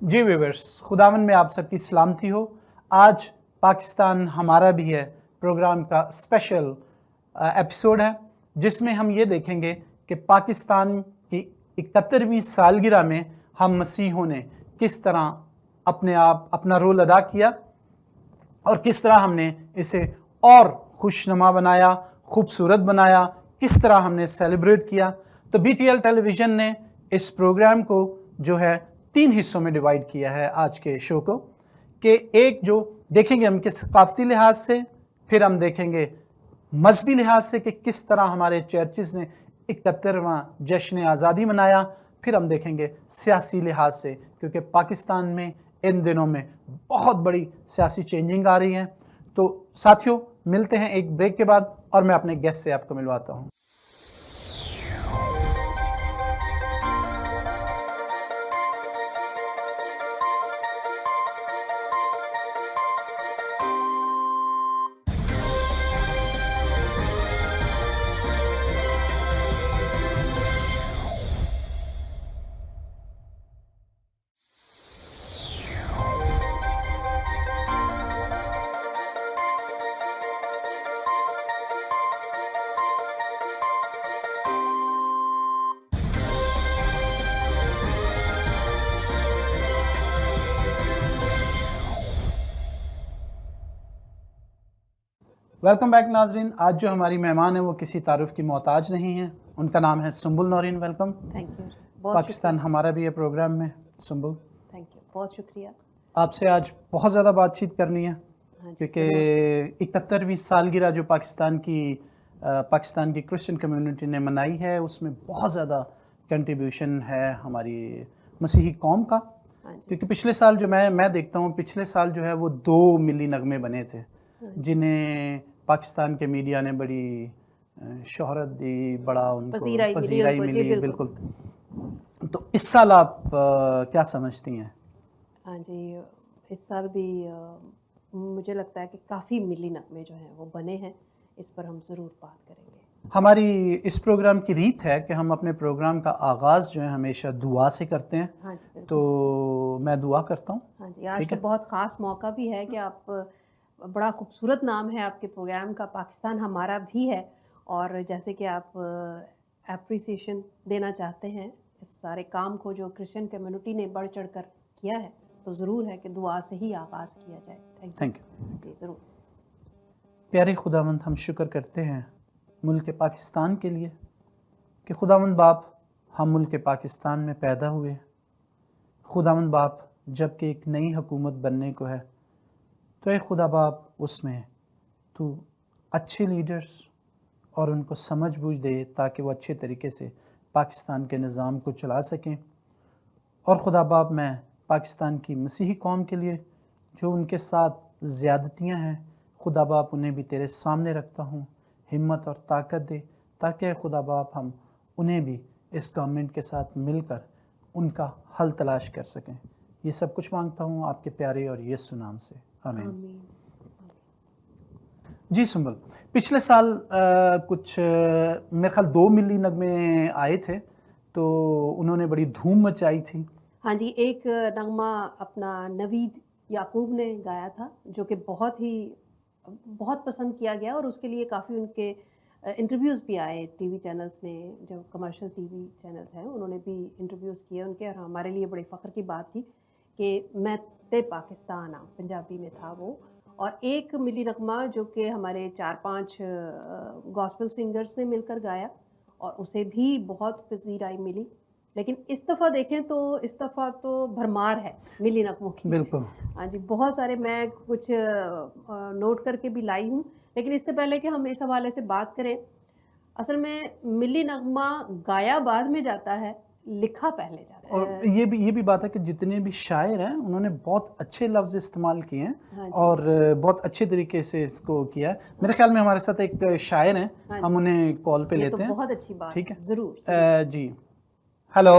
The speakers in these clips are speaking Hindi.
जी व्यूअर्स, खुदावन में आप सबकी सलामती हो। आज पाकिस्तान हमारा भी है प्रोग्राम का स्पेशल एपिसोड है, जिसमें हम ये देखेंगे कि पाकिस्तान की 71वीं सालगिरह में हम मसीहों ने किस तरह अपना रोल अदा किया और किस तरह हमने इसे और खुशनुमा बनाया, खूबसूरत बनाया, किस तरह हमने सेलिब्रेट किया। तो BTL टेलीविज़न ने इस प्रोग्राम को जो है 3 हिस्सों में डिवाइड किया है आज के शो को, कि एक जो देखेंगे हम कि सकाफती लिहाज से, फिर हम देखेंगे मजहबी लिहाज से कि किस तरह हमारे चर्चिज़ ने 71वां जश्न आज़ादी मनाया, फिर हम देखेंगे सियासी लिहाज से, क्योंकि पाकिस्तान में इन दिनों में बहुत बड़ी सियासी चेंजिंग आ रही है। तो साथियों, मिलते हैं एक ब्रेक के बाद और मैं अपने गेस्ट से आपको मिलवाता हूं। वेलकम बैक नाजरीन। आज जो हमारी मेहमान है वो किसी तारुफ की मोहताज नहीं है। उनका नाम है Sumbul Naureen. Welcome. Thank you. Pakistan हमारा भी है प्रोग्राम में। सुंबुल, थैंक यू, बहुत शुक्रिया। आपसे आज बहुत ज़्यादा बातचीत करनी है, क्योंकि 71वीं सालगिरह जो पाकिस्तान की क्रिश्चियन कम्युनिटी ने मनाई है, उसमें बहुत ज़्यादा कंट्रीब्यूशन है हमारी मसीही कौम का। क्योंकि पिछले साल जो मैं देखता हूँ, पिछले साल जो है वो 2 मिली नगमे बने थे, जिन्हें पाकिस्तान के मीडिया ने बड़ी शोहरत दी, बड़ा उनको पजीराई मिली। बिल्कुल। तो इस साल आप क्या समझती हैं? हाँ जी, इस साल भी मुझे लगता है कि काफ़ी मिली नगमे जो हैं वो बने हैं। इस पर हम ज़रूर बात करेंगे। हमारी इस प्रोग्राम की रीत है कि हम अपने प्रोग्राम का आगाज़ जो है हमेशा दुआ से करते हैं। हाँ जी, तो मैं दुआ करता हूँ। हाँ जी, आज तो बहुत ख़ास मौका भी है कि आप, बड़ा खूबसूरत नाम है आपके प्रोग्राम का, पाकिस्तान हमारा भी है। और जैसे कि आप एप्रिसिएशन देना चाहते हैं इस सारे काम को जो क्रिश्चियन कम्युनिटी ने बढ़ चढ़ कर किया है, तो ज़रूर है कि दुआ से ही आगाज़ किया जाए। थैंक यू जी, ज़रूर। प्यारे खुदावंद, हम शुक्र करते हैं मुल्क पाकिस्तान के लिए कि खुदावंद बाप, हम मुल्क पाकिस्तान में पैदा हुए। खुदावंद बाप, जबकि एक नई हुकूमत बनने को है, तो ए खुदा बाप, उसमें तू अच्छे लीडर्स और उनको समझ बूझ दे, ताकि वो अच्छे तरीके से पाकिस्तान के निज़ाम को चला सकें। और खुदा बाप, मैं पाकिस्तान की मसीही कौम के लिए जो उनके साथ ज़्यादतियाँ हैं, खुदा बाप, उन्हें भी तेरे सामने रखता हूँ। हिम्मत और ताकत दे, ताकि खुदा बाप हम उन्हें भी इस गवर्नमेंट के साथ मिलकर उनका हल तलाश कर सकें। ये सब कुछ मांगता हूँ आपके प्यारे और यीशु नाम से, आमीन। जी सुंबल, पिछले साल कुछ मेरे ख्याल 2 मिली नगमे आए थे, तो उन्होंने बड़ी धूम मचाई थी। हाँ जी, एक नगमा अपना नवीद याकूब ने गाया था, जो कि बहुत पसंद किया गया, और उसके लिए काफ़ी उनके इंटरव्यूज़ भी आए। टीवी चैनल्स ने, जो कमर्शियल टीवी चैनल्स हैं, उन्होंने भी इंटरव्यूज़ किए उनके, और हमारे लिए बड़े फ़ख्र की बात थी कि मैं ते पाकिस्तान आ, पंजाबी में था वो। और एक मिली नगमा जो कि हमारे 4-5 गॉस्पेल सिंगर्स ने मिलकर गाया, और उसे भी बहुत पजीराई मिली। लेकिन इस दफ़ा देखें तो इस दफ़ा तो भरमार है मिली नगमों की। बिल्कुल। हाँ जी, बहुत सारे मैं कुछ नोट करके भी लाई हूँ। लेकिन इससे पहले कि हम इस हवाले से बात करें, असल में मिली नगमा गाया बाद में जाता है, लिखा पहले जाता है। और ये भी बात है कि जितने भी शायर हैं, उन्होंने बहुत अच्छे लफ्ज़ इस्तेमाल किए हैं। हाँ और बहुत अच्छे तरीके से इसको किया है। मेरे ख्याल में हमारे साथ एक शायर हैं, हम उन्हें कॉल पे लेते हैं। बहुत अच्छी बात, ठीक है, ज़रूर। जी, हेलो।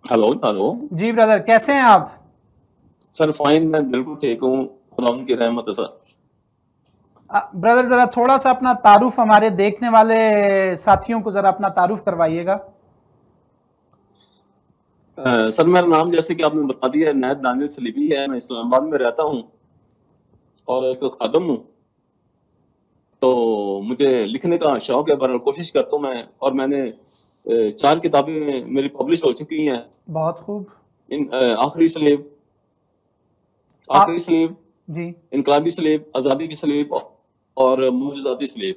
हेलो जी ब्रदर, कैसे हैं आप? सर फाइन, मैं बिल्कुल ठीक हूँ, खुदा की रहमत है सर। ब्रदर, ज़रा थोड़ा सा अपना तारुफ हमारे देखने वाले साथियों को ज़रा अपना तारुफ करवाइएगा। सर मेरा नाम जैसे कि आपने बता दिया नायद दानियल सलीबी है। मैं इस्लामाबाद में रहता हूँ और एक खादम हूँ। तो मुझे लिखने का शौक है, पर कोशिश करता हूँ मैं, और मैंने 4 किताबें मेरी पब्लिश हो चुकी हैं। बहुत खूब। इन आखिरी स्लेब, जी, इनकलाबी स्लेब, आज़ादी की स्लेब और मुआजिज़ाती स्लेब।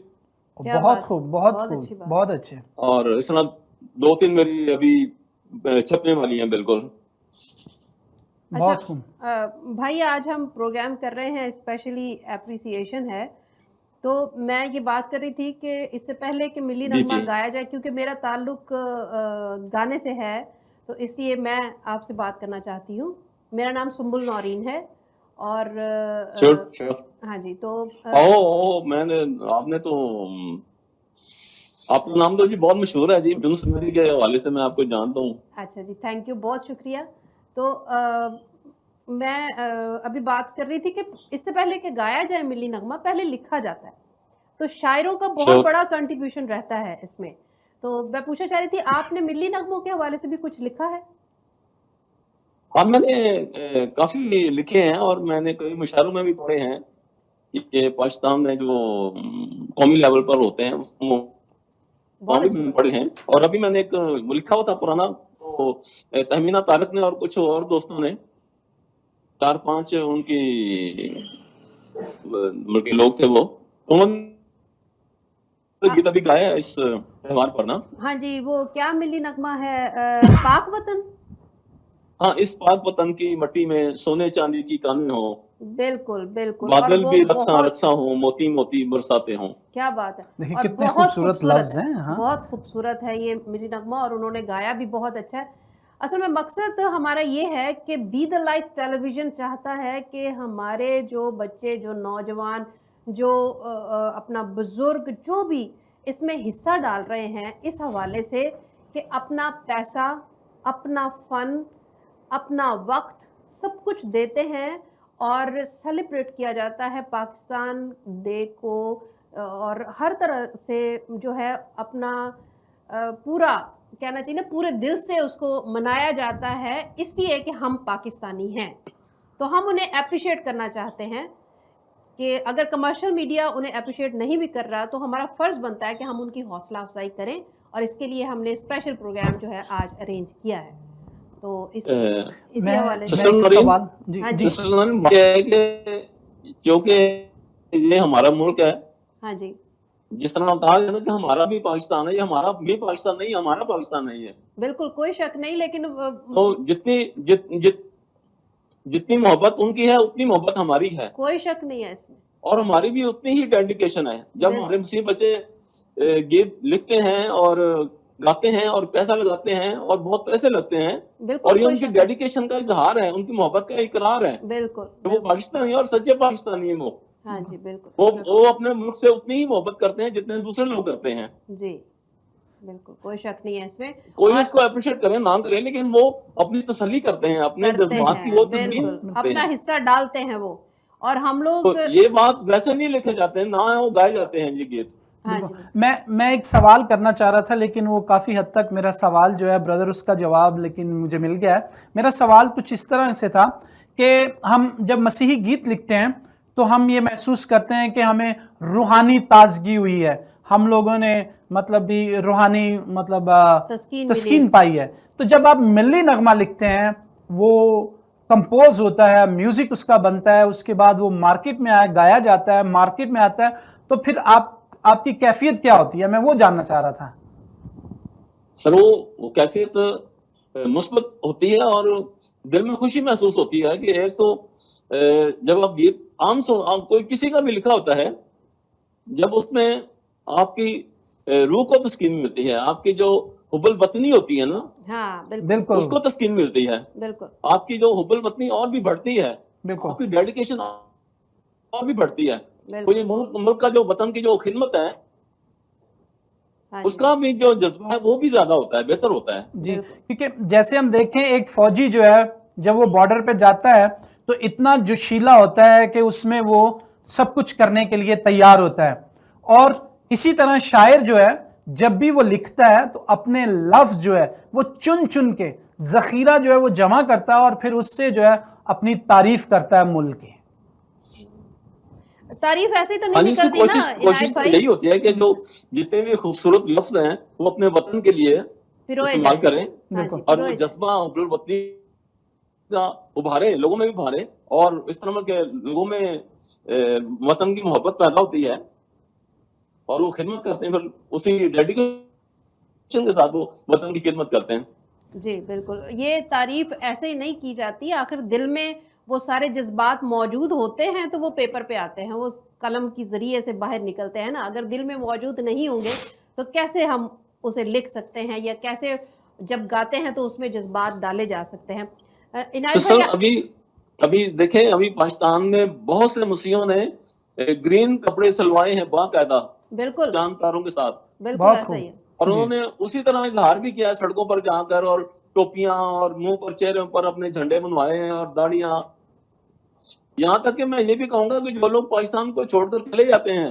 क्या बहुत बात है, खूब, बहुत बहुत खूब, अच्छी बात। बहुत अच्छे। और इस तरह 2-3 मेरी अभी छपने वाली हैं बिल्कुल। अच्छा बहुत खूब। भाई, आज हम प्रोग्राम कर रहे हैं, स्पेशली एप्रिसिएशन है। तो मैं ये बात कर रही थी कि इससे पहले कि मिली जी, नगमा जी। गाया जाए, क्योंकि मेरा ताल्लुक गाने से है, तो इसलिए मैं आपसे बात करना चाहती हूँ। मेरा नाम सुम्बुल नौरीन है और श्योर, श्योर। हाँ जी, तो मैंने आपने तो आपका नाम तो जी बहुत मशहूर है जी, यूनुस नबी के हवाले से मैं आपको जानता हूँ। अच्छा जी, थैंक यू, बहुत शुक्रिया। तो मैं अभी बात कर रही थी कि इससे पहले कि गाया जाए मिली नगमा, पहले लिखा जाता है। तो शायरों का बहुत श्योर। बड़ा कंट्रीब्यूशन रहता है इसमें। तो मैं पूछना चाह रही थी, आपने मिली नगमों के हवाले से भी कुछ लिखा है? हाँ, मैंने काफ़ी लिखे हैं और मैंने कई मुशायरों में भी पढ़े हैं। ये पाकिस्तान में जो कौमी लेवल पर होते हैं उसको बहुत भी अच्छी मैंने बात। पढ़े हैं। और अभी मैंने एक वो लिखा हुआ था पुराना, तो तहमीना तारक ने और कुछ और दोस्तों ने 4-5 उनकी बल्कि लोग थे वो, तो उन्होंने अ, गीत अभी गाया है इस त्योहार पर ना। हाँ जी, वो क्या मिली नगमा है, पाक वतन? हाँ, इस पाक वतन की मट्टी में सोने चांदी की कानें हों, बिल्कुल, बिल्कुल, और बादल वो भी रक्सा बहुत, रक्सा हों, मोती मोती बरसाते हों। क्या बात है। देखिए और कितने बहुत खूबसूरत खूबसूरत लफ्ज है, हैं। हाँ, बहुत खूबसूरत है ये मिली नगमा, और उन्होंने गाया भी बहुत अच्छा है। असल में मकसद हमारा ये है कि बी द लाइट टेलीविज़न चाहता है कि हमारे जो बच्चे, जो नौजवान, जो अपना बुज़ुर्ग, जो भी इसमें हिस्सा डाल रहे हैं, इस हवाले से कि अपना पैसा, अपना फ़न, अपना वक़्त सब कुछ देते हैं, और सेलिब्रेट किया जाता है पाकिस्तान डे को, और हर तरह से जो है अपना पूरा, कहना चाहिए ना, पूरे दिल से उसको मनाया जाता है, इसलिए कि हम पाकिस्तानी हैं। तो हम उन्हें एप्रिशिएट करना चाहते हैं कि अगर कमर्शियल मीडिया उन्हें एप्रिशिएट नहीं भी कर रहा, तो हमारा फ़र्ज़ बनता है कि हम उनकी हौसला अफ़ज़ाई करें, और इसके लिए हमने स्पेशल प्रोग्राम जो है आज अरेंज किया है। तो इसी हवाले मैं से। सिस्टर एक नरीन, सवाल जी हाँ जी जी। सिस्टर नरीन, क्या है कि क्योंकि ये हमारा मुल्क है, हाँ जी, जिस तरह कहा जाता है कि हमारा भी पाकिस्तान है, ये हमारा भी पाकिस्तान नहीं, हमारा पाकिस्तान नहीं है। बिल्कुल, कोई शक नहीं, लेकिन तो जितनी मोहब्बत उनकी है उतनी मोहब्बत हमारी है, कोई शक नहीं है इसमें। और हमारी भी उतनी ही डेडिकेशन है। जब बिल हमारे मुसीब बच्चे गीत लिखते हैं और गाते हैं और पैसा लगाते हैं और बहुत पैसे लगते हैं, बिल्कुल, और ये कोई उनकी शक नहीं। डेडिकेशन का इजहार है, उनकी मोहब्बत का इकरार है बिल्कुल, कि वो बिल्कुल। पाकिस्तानी है और सच्चे पाकिस्तानी है। हाँ जी, बिल्कुल, वो इसमें वो अपने मुल्क से उतनी ही मोहब्बत करते हैं जितने दूसरे लोग करते हैं। जी, बिल्कुल, कोई शक नहीं है इसमें। कोई और उसको अप्रिशिएट करे ना करे, लेकिन वो अपनी तसल्ली करते हैं, अपने करते जज्बात की वो हैं, तस्कीन बिल्कुल, करते अपना हैं। हिस्सा डालते हैं वो, और हम तो लोग। ये बात वैसे नहीं लिखे जाते हैं, ना वो गाए जाते हैं ये गीत। हाँ बिल्कुल। जी, बिल्कुल। मैं एक सवाल करना चाह रहा था, लेकिन वो काफ़ी हद तक मेरा सवाल जो है ब्रदर, उसका जवाब लेकिन मुझे मिल गया है। मेरा सवाल कुछ इस तरह से था कि हम जब मसीही गीत लिखते हैं तो हम ये महसूस करते हैं कि हमें रूहानी ताजगी हुई है, हम लोगों ने मतलब भी रूहानी मतलब तस्कीन मिली तस्कीन है। पाई है। तो जब आप मिली नगमा लिखते हैं, वो कंपोज होता है, म्यूजिक उसका बनता है, उसके बाद वो मार्केट में गाया जाता है, मार्केट में आता है, तो फिर आपकी कैफियत क्या होती है? मैं वो जानना चाह रहा था। सर वो कैफियत मुस्बत होती है और दिल में खुशी महसूस होती है कि एक तो जब आप गीत कोई किसी का भी लिखा होता है, जब उसमें आपकी रूह को तस्कीन मिलती है, आपकी जो हुब्बुल वतनी होती है ना, हाँ, बिल्कुल, बिल्कुल उसको तस्कीन मिलती है। बिल्कुल, आपकी जो हुब्बुल वतनी और भी बढ़ती है, बिल्कुल आपकी डेडिकेशन और भी बढ़ती है। तो ये बिल्कुल। मुल्क का जो वतन की जो खिदमत है, हाँ जी, उसका भी जो जज्बा है वो भी ज्यादा होता है, बेहतर होता है। जी। बिल्कुल। क्योंकि जैसे हम देखें, एक फौजी जो है जब वो बॉर्डर पे जाता है तो इतना जोशीला होता है कि उसमें वो सब कुछ करने के लिए तैयार होता है। और इसी तरह शायर जो है जब भी वो लिखता है तो अपने लफ्ज जो है वो चुन चुन के जखीरा जो है वो जमा करता है और फिर उससे जो है अपनी तारीफ करता है मुल्क की। तारीफ ऐसे ही तो हाँ नहीं जी, उसकी निकलती ना कोशिश कोशिश इनायत तो भाई, यही होती है कि जो जितने भी खूबसूरत लफ्ज हैं वो अपने वतन के लिए पिरोए इस्तेमाल जाए। करें हाँ बिल्कुल। जी, और वो पिरोए जाए। जज्बा हुब्बुल वतनी का उभारे, लोगों में भी उभारे और इस तरह के लोगों में वतन की मोहब्बत पैदा होती है और वो खिदमत करते हैं, फिर उसी डेडिकेशन के साथ वो वतन की खिदमत करते हैं। जी, बिल्कुल। ये तारीफ़ ऐसे ही नहीं की जाती, आखिर दिल में वो सारे जज़्बात मौजूद होते हैं, तो वो पेपर पे आते हैं, वो कलम के ज़रिए से बाहर निकलते हैं ना। अगर दिल में मौजूद नहीं होंगे, तो कैसे हम उसे लिख सकते हैं या कैसे जब गाते हैं तो उसमें जज़्बात डाले जा सकते हैं। इनायत भाई सर अभी अभी देखें, अभी पाकिस्तान में बहुत से मसीहों ने ग्रीन कपड़े सिलवाए हैं बाकायदा बिल्कुल, चांद तारों के साथ, बिल्कुल बहुत ऐसा ही खूब। है। और जी। उन्होंने उसी तरह इजहार भी किया है सड़कों पर जाकर, और टोपियां और मुंह पर चेहरे पर अपने झंडे बनवाए हैं और दाढ़ियां। यहाँ तक कि मैं ये भी कहूंगा कि जो लोग पाकिस्तान को छोड़कर चले जाते हैं,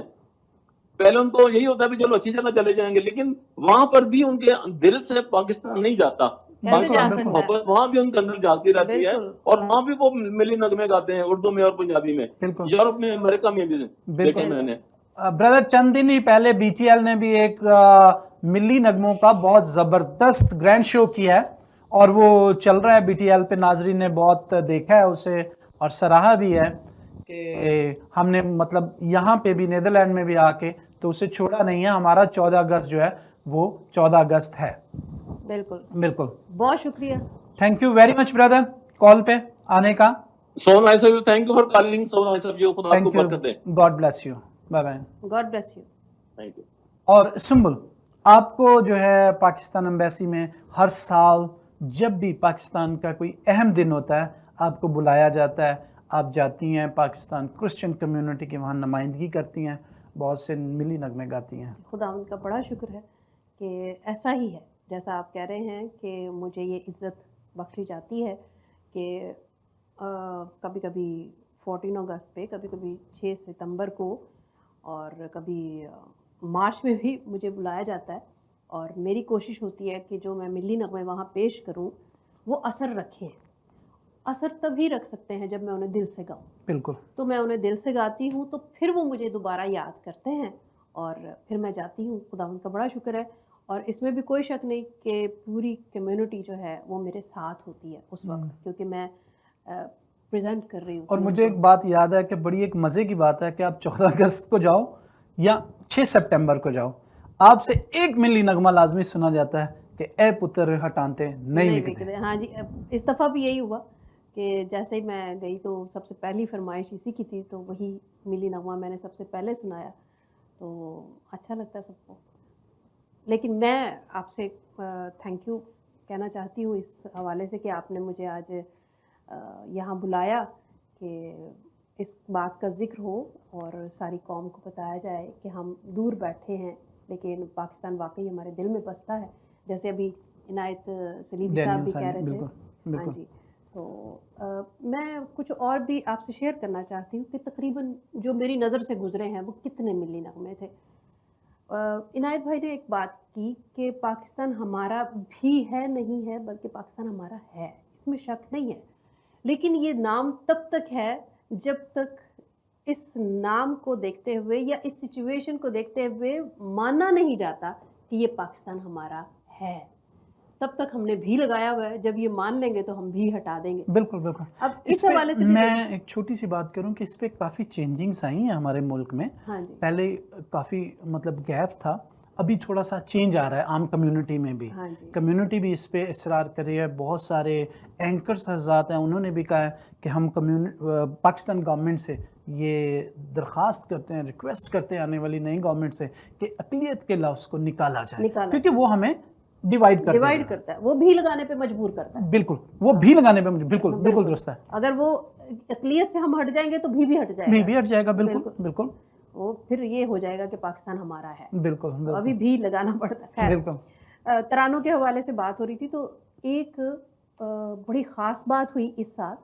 पहले उनको यही होता है कि चलो अच्छी जगह चले जाएंगे, लेकिन वहां पर भी उनके दिल से पाकिस्तान नहीं जाता। कैसे बिल्कुल जा पाकिस्तान की सकता है? मोहब्बत वहां भी उनके अंदर जाती रहती है, बिल्कुल, और वहां भी वो मिली नगमे गाते हैं उर्दू में और पंजाबी में। बिल्कुल। यूरोप में, अमेरिका में भी देखे बिल्कुल। मैंने। ब्रदर, चंद दिन ही पहले बीटीएल ने भी एक मिली नगमों का बहुत ज़बरदस्त ग्रैंड शो किया है और वो चल रहा है बीटीएल पे। नाजरीन ने बहुत देखा है उसे और सराहा भी है कि हमने मतलब यहाँ पे भी नेदरलैंड में भी आके तो उसे छोड़ा नहीं है। हमारा 14 अगस्त जो है वो 14 अगस्त है। बिल्कुल। बिल्कुल। बहुत शुक्रिया। Thank you very much brother call पे आने का। So nice of you, thank you for calling, so nice of you, खुदा आपको थैंक यू, बरकत दे। God bless you, bye bye. God bless you. Thank you. और सुम्बुल, आपको जो है पाकिस्तान एम्बेसी में हर साल जब भी पाकिस्तान का कोई अहम दिन होता है आपको बुलाया जाता है, आप जाती हैं, पाकिस्तान क्रिश्चियन कम्युनिटी की वहाँ नुमाइंदगी करती हैं, बहुत से मिली नगमे गाती हैं। खुदा उनका बड़ा शुक्र है कि ऐसा ही है जैसा आप कह रहे हैं कि मुझे ये इज़्ज़त बख्शी जाती है कि कभी कभी 14 अगस्त पे, कभी कभी 6 सितंबर को, और कभी मार्च में भी मुझे बुलाया जाता है। और मेरी कोशिश होती है कि जो मैं मिली नगमे वहाँ पेश करूँ वो असर रखें। असर तभी रख सकते हैं जब मैं उन्हें दिल से गाऊँ। बिल्कुल। तो मैं उन्हें दिल से गाती हूँ तो फिर वो मुझे दोबारा याद करते हैं और फिर मैं जाती हूँ। खुदा उनका बड़ा शुक्र है, और इसमें भी कोई शक नहीं कि पूरी कम्युनिटी जो है वो मेरे साथ होती है उस वक्त, क्योंकि मैं प्रेजेंट कर रही हूँ। और मुझे एक बात याद है कि बड़ी एक मज़े की बात है कि आप 14 अगस्त को जाओ या 6 सितंबर को जाओ, आपसे एक मिली नगमा लाजमी सुना जाता है कि ए पुत्र हटाते नहीं बिकते। हाँ जी, इस दफ़ा भी यही हुआ कि जैसे ही मैं गई तो सबसे पहली फरमाइश इसी की थी, तो वही मिली नगमा मैंने सबसे पहले सुनाया, तो अच्छा लगता है सबको। लेकिन मैं आपसे थैंक यू कहना चाहती हूँ इस हवाले से कि आपने मुझे आज यहाँ बुलाया कि इस बात का ज़िक्र हो और सारी कौम को बताया जाए कि हम दूर बैठे हैं लेकिन पाकिस्तान वाकई हमारे दिल में बसता है, जैसे अभी इनायत सलीबी साहब भी कह रहे थे। बिल्कुल। हाँ जी, तो मैं कुछ और भी आपसे शेयर करना चाहती हूँ कि तकरीबन जो मेरी नज़र से गुजरे हैं वो कितने मिली नगमे थे। इनायत भाई ने एक बात की कि पाकिस्तान हमारा भी है, नहीं है, बल्कि पाकिस्तान हमारा है, इसमें शक नहीं है। लेकिन ये नाम तब तक है जब तक इस नाम को देखते हुए या इस सिचुएशन को देखते हुए माना नहीं जाता कि ये पाकिस्तान हमारा है, तब तक हमने भी लगाया हुआ है। जब ये मान लेंगे तो हम भी हटा देंगे। बिल्कुल बिल्कुल। अब इस हवाले से मैं एक छोटी सी बात करूं कि इस पे काफ़ी चेंजिंग्स आई हैं हमारे मुल्क में। हाँ जी, पहले काफ़ी मतलब गैप था, अभी थोड़ा सा चेंज आ रहा है आम कम्युनिटी में भी। हाँ जी, कम्युनिटी भी इस पे इसरार कर रही है। बहुत सारे एंकर्स हज़रात हैं, उन्होंने भी कहा है कि हम पाकिस्तान गवर्नमेंट से ये दरख्वास्त करते हैं, रिक्वेस्ट करते हैं आने वाली नई गवर्नमेंट से कि अक़लियत के लफ्ज़ को निकाला जाए, क्योंकि वो हमें डिवाइड करता है, वो भी लगाने पे मजबूर करता है। बिल्कुल, वो भी लगाने पे मुझे बिल्कुल बिल्कुल दुरुस्त है। अगर वो अक़लियत से हम हट जाएंगे तो भी हट जाएगा, भी हट जाएगा। बिल्कुल बिल्कुल। वो फिर ये हो जाएगा कि पाकिस्तान हमारा है। बिल्कुल, तो अभी भी लगाना पड़ता है। खैर, बिल्कुल। तरानों के हवाले से बात हो रही थी, तो एक बड़ी ख़ास बात हुई इस साल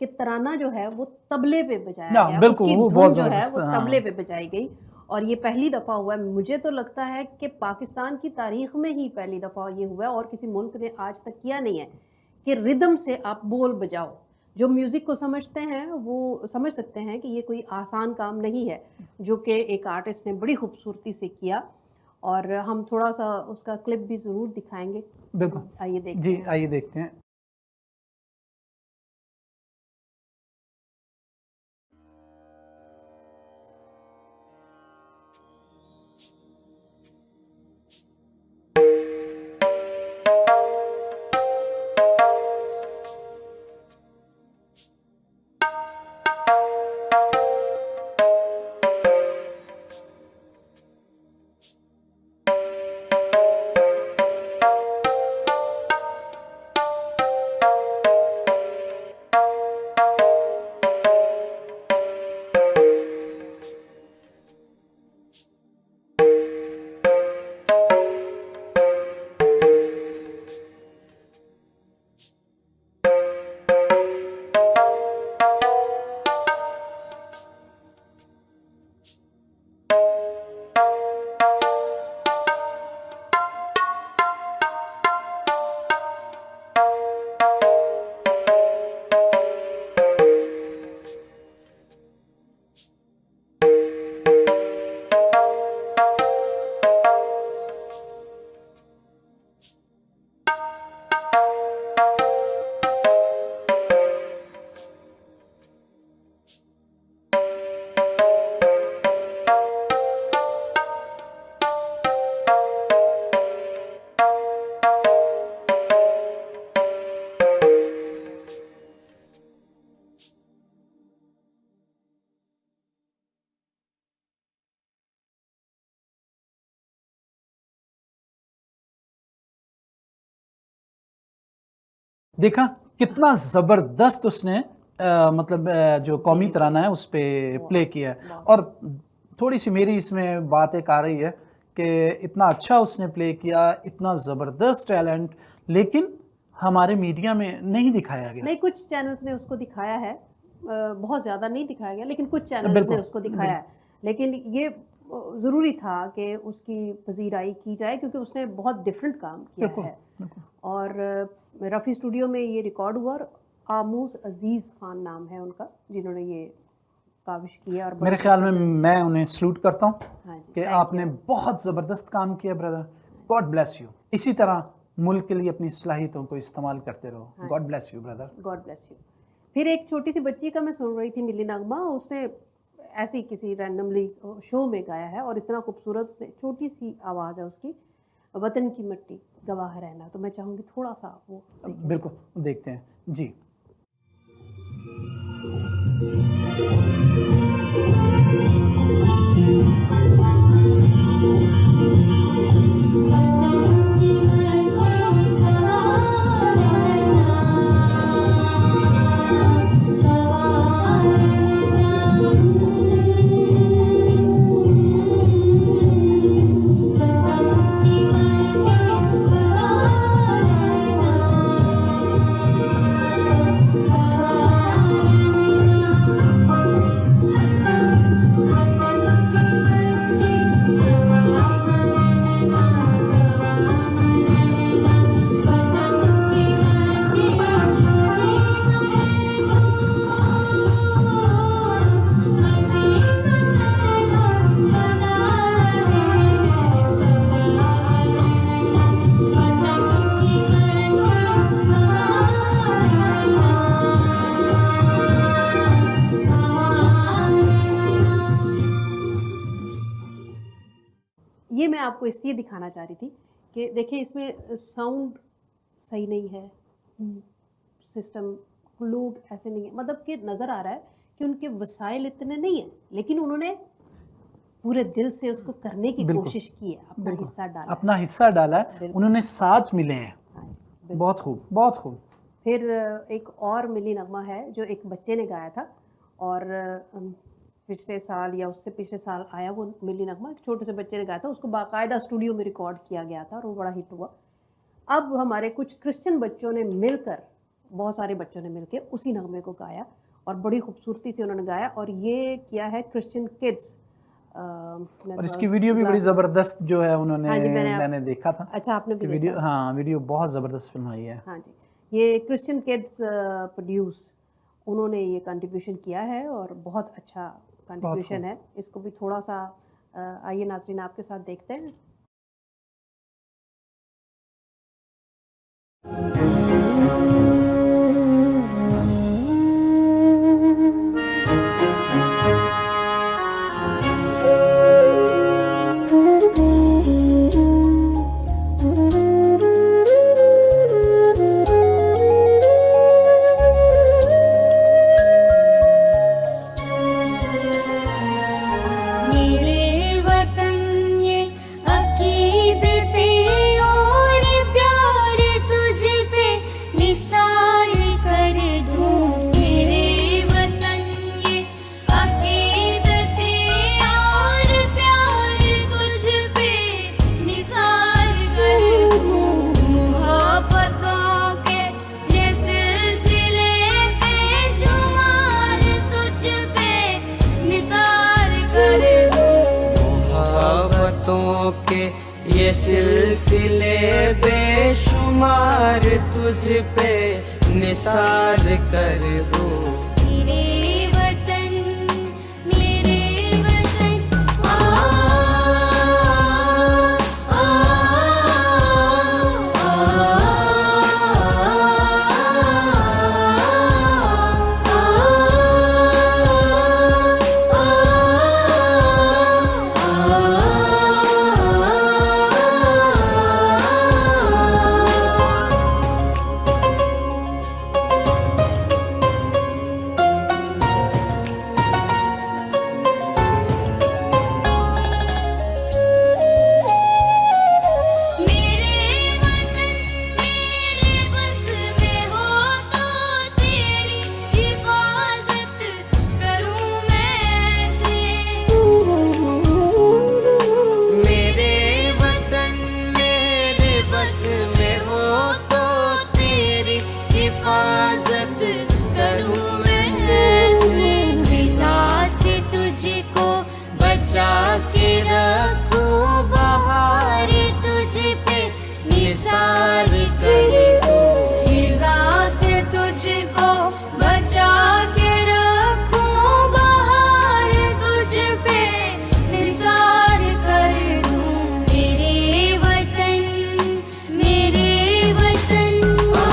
कि तराना जो है वो तबले पे बजाया गया, बिल्कुल, उसकी वो धुन बहुत जो है वो ज़बरदस्त, हाँ। तबले पे बजाई गई, और ये पहली दफ़ा हुआ है। मुझे तो लगता है कि पाकिस्तान की तारीख़ में ही पहली दफ़ा ये हुआ है और किसी मुल्क ने आज तक किया नहीं है कि रिदम से आप बोल बजाओ। जो म्यूज़िक को समझते हैं वो समझ सकते हैं कि ये कोई आसान काम नहीं है, जो कि एक आर्टिस्ट ने बड़ी खूबसूरती से किया। और हम थोड़ा-सा उसका क्लिप भी ज़रूर दिखाएँगे। बिल्कुल। आइए देखते जी, हैं। आइए देखते हैं। देखा कितना ज़बरदस्त उसने मतलब जो कौमी जी, तराना है उस पे प्ले किया है। बहुत। और थोड़ी-सी मेरी इसमें बात एक आ रही है कि इतना अच्छा उसने प्ले किया, इतना ज़बरदस्त टैलेंट, लेकिन हमारे मीडिया में नहीं दिखाया गया। नहीं, कुछ चैनल्स ने उसको दिखाया है, बहुत ज़्यादा नहीं दिखाया गया, लेकिन कुछ चैनल्स ने बिल्कुल, उसको दिखाया है। लेकिन ये ज़रूरी था कि उसकी पज़ीराई की जाए, क्योंकि उसने बहुत डिफरेंट काम किया बिल्कुल, है। बिल्कुल। और रफ़ी स्टूडियो में ये रिकॉर्ड हुआ, और आमूस अज़ीज़ खान नाम है उनका, जिन्होंने ये काविश की है। और बड़ी मेरे ख्याल में खूबसूरत। मैं उन्हें सैल्यूट करता हूँ हाँ जी, कि थैंक आपने यू। बहुत ज़बरदस्त काम किया ब्रदर। God bless you. इसी तरह मुल्क के लिए अपनी सलाहियतों को इस्तेमाल करते रहो। हाँ God ji, bless you brother. God bless you. फिर एक छोटी सी बच्ची का मैं सुन रही थी, मिली नगमा, उसने ऐसे ही किसी रैंडमली शो में गाया है, और इतना खूबसूरत, उसने छोटी सी आवाज़ है उसकी, वतन की मिट्टी गवाह रहना। तो मैं चाहूँगी थोड़ा सा आप वो देखें। बिल्कुल, देखते हैं। जी। ये मैं आपको इसलिए दिखाना चाह रही थी कि देखिए, इसमें साउंड सही नहीं है, सिस्टम, लोग ऐसे नहीं है, मतलब कि नज़र आ रहा है कि उनके वसाइल इतने नहीं हैं, लेकिन उन्होंने पूरे दिल से उसको करने की बिल्कुल, कोशिश की है, अपना बिल्कुल। हिस्सा डाला है। अपना हिस्सा डाला है, बिल्कुल। उन्होंने साथ मिले हैं। हाँ जी, बिल्कुल। बहुत खूब, बहुत खूब। फिर एक और मिली नगमा है जो एक बच्चे ने गाया था, और पिछले साल या उससे पिछले साल आया वो मिली नगमा, एक छोटे से बच्चे ने गाया था, उसको बाकायदा स्टूडियो में रिकॉर्ड किया गया था, और वो बड़ा हिट हुआ। अब हमारे कुछ क्रिश्चियन बच्चों ने मिलकर, बहुत सारे बच्चों ने मिलकर उसी नगमे को गाया, और बड़ी खूबसूरती से उन्होंने गाया, और ये किया है क्रिश्चियन किड्स। और इसकी वीडियो भी बड़ी ज़बरदस्त जो है उन्होंने, हाँ जी, मैंने देखा था अच्छा, आपने भी कि देखा। वीडियो, हाँ, वीडियो बहुत ज़बरदस्त फिल्माई है। हाँ जी, ये क्रिश्चियन किड्स प्रोड्यूस उन्होंने ये कंट्रीब्यूशन किया है और बहुत अच्छा कंट्रीब्यूशन है। इसको भी थोड़ा सा आइए नाज़रीन आपके साथ देखते हैं। मेरे वतन ये अकीदतें और प्यार तुझ पे निसार कर दूं। मेरे वतन ये अकीदतें और प्यार तुझ पे निसार कर दूं। मोहब्बतों के ये सिलसिले बेशुमार तुझ पे निसार कर दूं। मोहब्बतों के ये सिलसिले बेशुमार तुझ पे निसार कर दूं। मेरे वतन आ आ मेरे वतन मेरे बस में हो तो तेरी हिफाजत करूं मैं ऐसे। मेरे वतन मेरे बस में हो तो तेरी हिफाजत करूं मैं ऐसे। फिजा से तुझको बचा के रखूं, बहार तुझ पे निसार कर दूं। फिजा से तुझको बचा के रखूं, बहार तुझ पे निसार कर दूं। मेरे वतन आ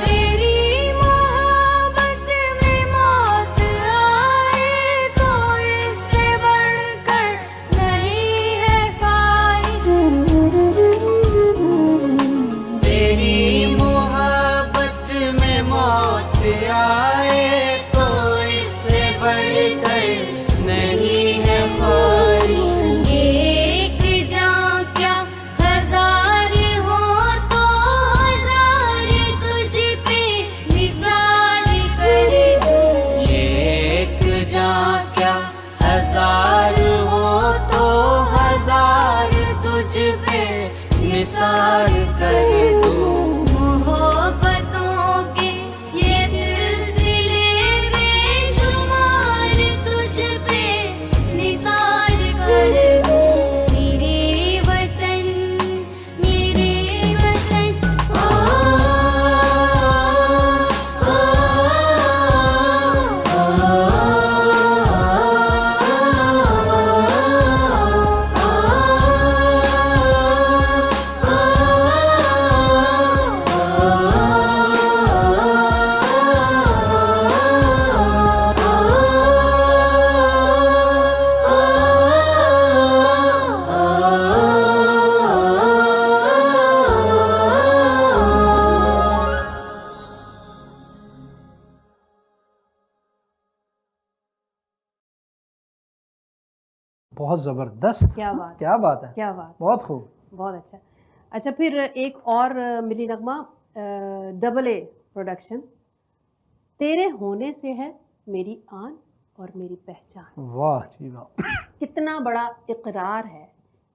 तेरी मोहब्बत में मौत आए तो इससे बढ़कर नहीं है ख्वाहिश। तेरी मोहब्बत में मौत आए तो इससे बढ़कर नहीं है ख्वाहिश। एक जान क्या हजार हो तो हजार तुझ पे निसार कर दूं। एक जान क्या हजार हो तो हजार तुझ पे निसार कर दूं। मोहब्बतों के ये सिलसिले बेशुमार तुझ पे निसार कर दूं। मेरे वतन आ बहुत ज़बरदस्त। क्या बात है, क्या बात है, क्या बात, बहुत खूब। बहुत अच्छा। अच्छा, फिर एक और मिली नगमा, AA प्रोडक्शन, तेरे होने से है मेरी आन और मेरी पहचान। वाह जी वाह। कितना बड़ा इकरार है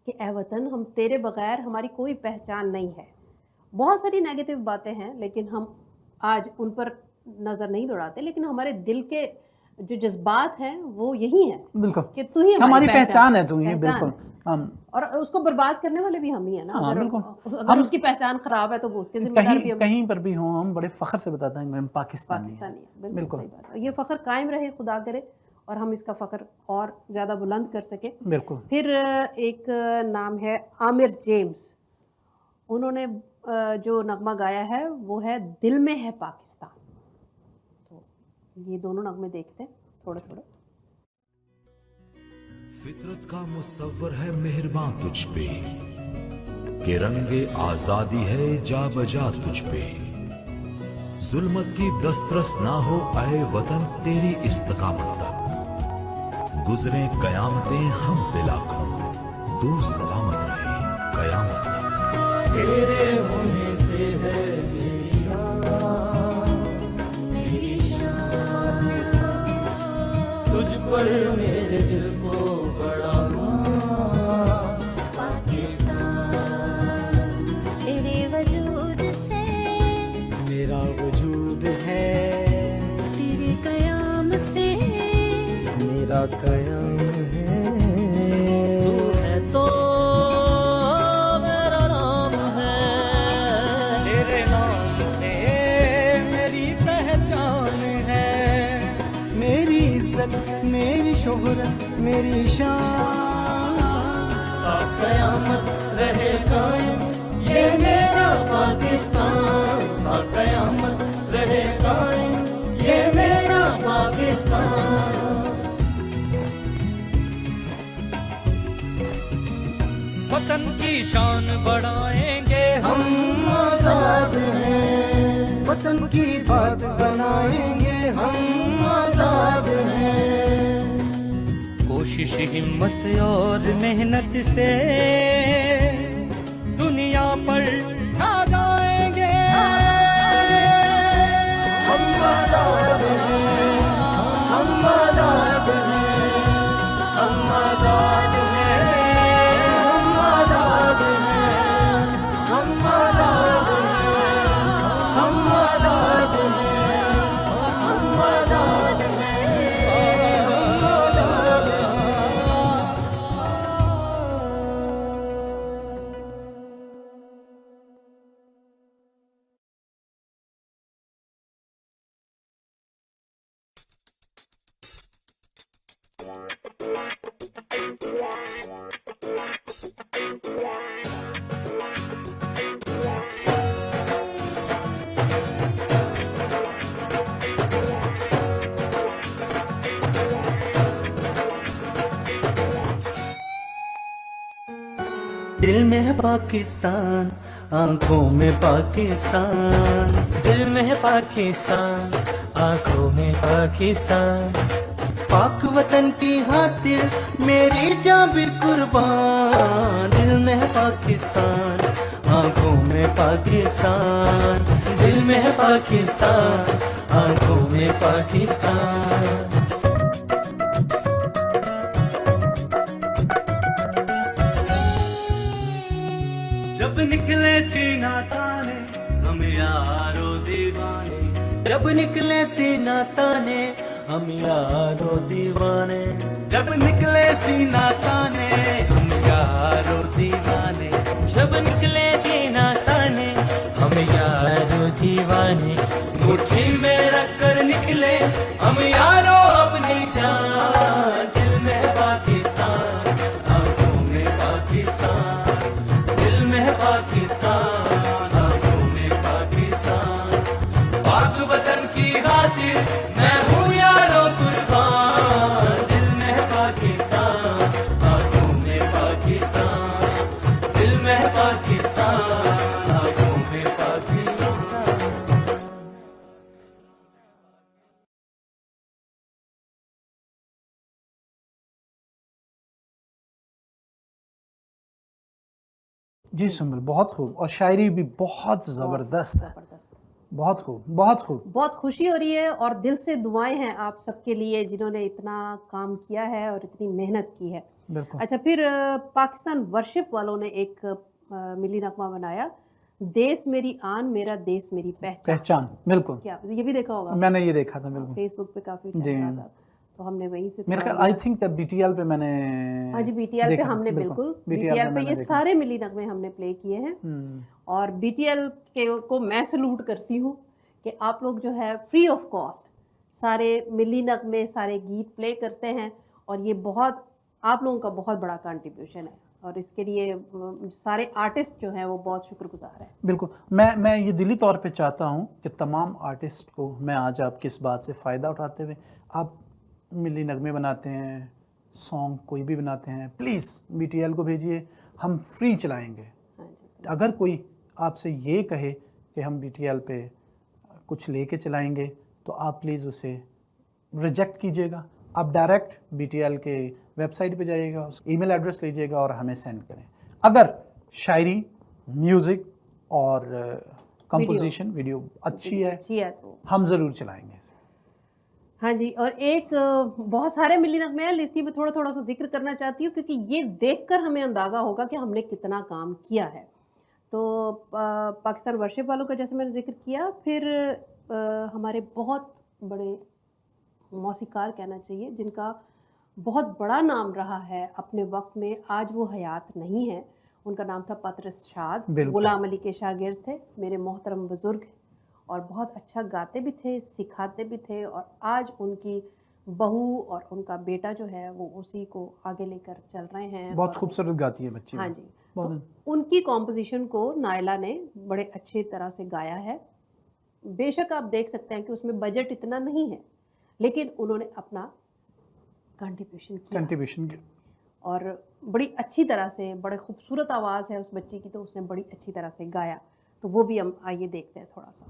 कि ए वतन, हम तेरे बगैर हमारी कोई पहचान नहीं है। बहुत सारी नेगेटिव बातें हैं लेकिन हम आज उन पर नज़र नहीं दौड़ाते, लेकिन हमारे दिल के जो जज्बात हैं वो यही हैं बिल्कुल, कि तू ही हमारी पहचान है तू ही, पहचान बिल्कुल है। हम और उसको बर्बाद करने वाले भी हम ही है ना। हाँ, अगर बिल्कुल। अगर उसकी पहचान खराब है तो वो उसके जिम्मेदार भी कहीं हम कहीं पर भी हों हम बड़े फ़ख्र से बताते हैं कि हम पाकिस्तानी हैं। पाकिस्तानी है। बिल्कुल बिल्कुल। सही बात है। ये फ़ख्र कायम रहे, खुदा करे, और हम इसका फ़ख्र और ज़्यादा बुलंद कर सके। बिल्कुल। फिर एक नाम है आमिर जेम्स, उन्होंने जो नगमा गाया है वो है दिल में है पाकिस्तान। तो ये दोनों नगमे देखते हैं थोड़े थोड़े। फितरत का मुसव्वर है मेहरबान तुझ पे, के रंगे आजादी है जा बजा तुझ पे। जुल्मत की दस्तरस ना हो आए वतन तेरी इस्तकामत तक, गुजरे कयामतें हम पे लाखों, दूर सलामत रहे कयामत तक। तेरे होने से है मेरी आन, मेरी शान, तुझ पर मेरे दिल को बड़ा मान। पाकिस्तान तेरे वजूद से मेरा वजूद है, तेरे कयाम से मेरा कयाम है। तू है तो मेरा नाम है, तेरे नाम से मेरी पहचान है। मेरी इज्जत, मेरी शोहरत, मेरी शान, कयामत रहे कायम ये मेरा पाकिस्तान। कयामत रहे कायम ये मेरा पाकिस्तान। वतन की शान बढ़ाएंगे हम आजाद हैं, वतन की बात बनाएंगे हम आजाद हैं। कोशिश, हिम्मत और मेहनत से दुनिया पर छा जाएंगे हम आजाद हैं, हम आजाद हैं, हम आजाद हैं, हम आजाद हैं, हम आजाद हैं, हम आजाद हैं, हम आजाद हैं, हम आजाद हैं। दिल में है पाकिस्तान, आंखों में पाकिस्तान। दिल में है पाकिस्तान, आंखों में पाकिस्तान। पाक वतन की खातिर मेरी जान भी कुर्बान। दिल में है पाकिस्तान, आंखों में पाकिस्तान। दिल में है पाकिस्तान, आंखों में पाकिस्तान। जब निकले सीना ताने हम यारो दीवाने, जब निकले सीना ताने हम यारो दीवाने। जब निकले सीना ताने हम यारो दीवाने, जब निकले सीना ताने हम यारो दीवाने। मुट्ठी में रख कर निकले हम यारो अपनी जान। दिल में पाकिस्तान, आंखों में पाकिस्तान। दिल में पाकिस्तान, आंखों में पाकिस्तान। पाक वतन की खातिर मैं हूँ यारो कुर्बान। दिल में पाकिस्तान, आंखों में पाकिस्तान। दिल में पाकिस्तान। जी सुम्बल, बहुत खूब, और शायरी भी बहुत ज़बरदस्त है, ज़बरदस्त। बहुत खूब, बहुत खूब। बहुत खुशी हो रही है और दिल से दुआएं हैं आप सबके लिए जिन्होंने इतना काम किया है और इतनी मेहनत की है। बिल्कुल। अच्छा, फिर पाकिस्तान वर्शिप वालों ने एक मिली नगमा बनाया, देश मेरी आन मेरा देश मेरी पहचान। पहचान, बिल्कुल, क्या ये भी देखा होगा? मैंने ये देखा था, बिल्कुल। फेसबुक पे काफ़ी चल जी। रहा था, तो हमने वहीं से मेरे थोड़ा ख्याल, आई लिया। थिंक BTL पे मैंने हाँ जी, BTL पे देखा था, हमने बिल्कुल BTL BTL पे मैंने ये देखा। सारे मिली नगमे हमने प्ले किए हैं। और BTL को मैं सलूट करती हूँ कि आप लोग जो है फ्री ऑफ कॉस्ट सारे मिली नगमे, सारे गीत प्ले करते हैं, और ये बहुत आप लोगों का बहुत बड़ा कंट्रीब्यूशन है, और इसके लिए सारे आर्टिस्ट जो हैं वो बहुत शुक्रगुजार हैं। बिल्कुल, मैं ये दिली तौर पे चाहता हूँ कि तमाम आर्टिस्ट को मैं आज आपकी इस बात से फ़ायदा उठाते हुए, आप मिली नगमे बनाते हैं, सॉन्ग कोई भी बनाते हैं, प्लीज़ BTL को भेजिए, हम फ्री चलाएंगे। हाँ जी, अगर कोई आपसे ये कहे कि हम BTL पे कुछ लेके चलाएंगे, तो आप प्लीज़ उसे रिजेक्ट कीजिएगा। आप डायरेक्ट BTL के वेबसाइट पे जाइएगा, उस ईमेल एड्रेस लीजिएगा और हमें सेंड करें। अगर शायरी, म्यूज़िक और कंपोजिशन वीडियो अच्छी है, तो हम ज़रूर चलाएंगे इसे। हाँ जी, और एक बहुत सारे मिली नगमे हैं, लिस्ट में थोड़ा थोड़ा सा जिक्र करना चाहती हूँ क्योंकि ये देखकर हमें अंदाज़ा होगा कि हमने कितना काम किया है। तो पाकिस्तान वर्शिप वालों का जैसे मैंने जिक्र किया, फिर हमारे बहुत बड़े मौसीकार कहना चाहिए जिनका बहुत बड़ा नाम रहा है अपने वक्त में, आज वो हयात नहीं है। उनका नाम था पतरस शाद, गुलाम अली के शागिर्द थे, मेरे मोहतरम बुज़ुर्ग, और बहुत अच्छा गाते भी थे, सिखाते भी थे, और आज उनकी बहू और उनका बेटा जो है वो उसी को आगे लेकर चल रहे हैं। बहुत खूबसूरत गाती है बच्ची। हाँ जी, तो उनकी कॉम्पोजिशन को नायला ने बड़े अच्छी तरह से गाया है। बेशक आप देख सकते हैं कि उसमें बजट इतना नहीं है, लेकिन उन्होंने अपना कंट्रीब्यूशन किया और बड़ी अच्छी तरह से, बड़े खूबसूरत आवाज़ है उस बच्ची की, तो उसने बड़ी अच्छी तरह से गाया। तो वो भी हम आइए देखते हैं थोड़ा सा।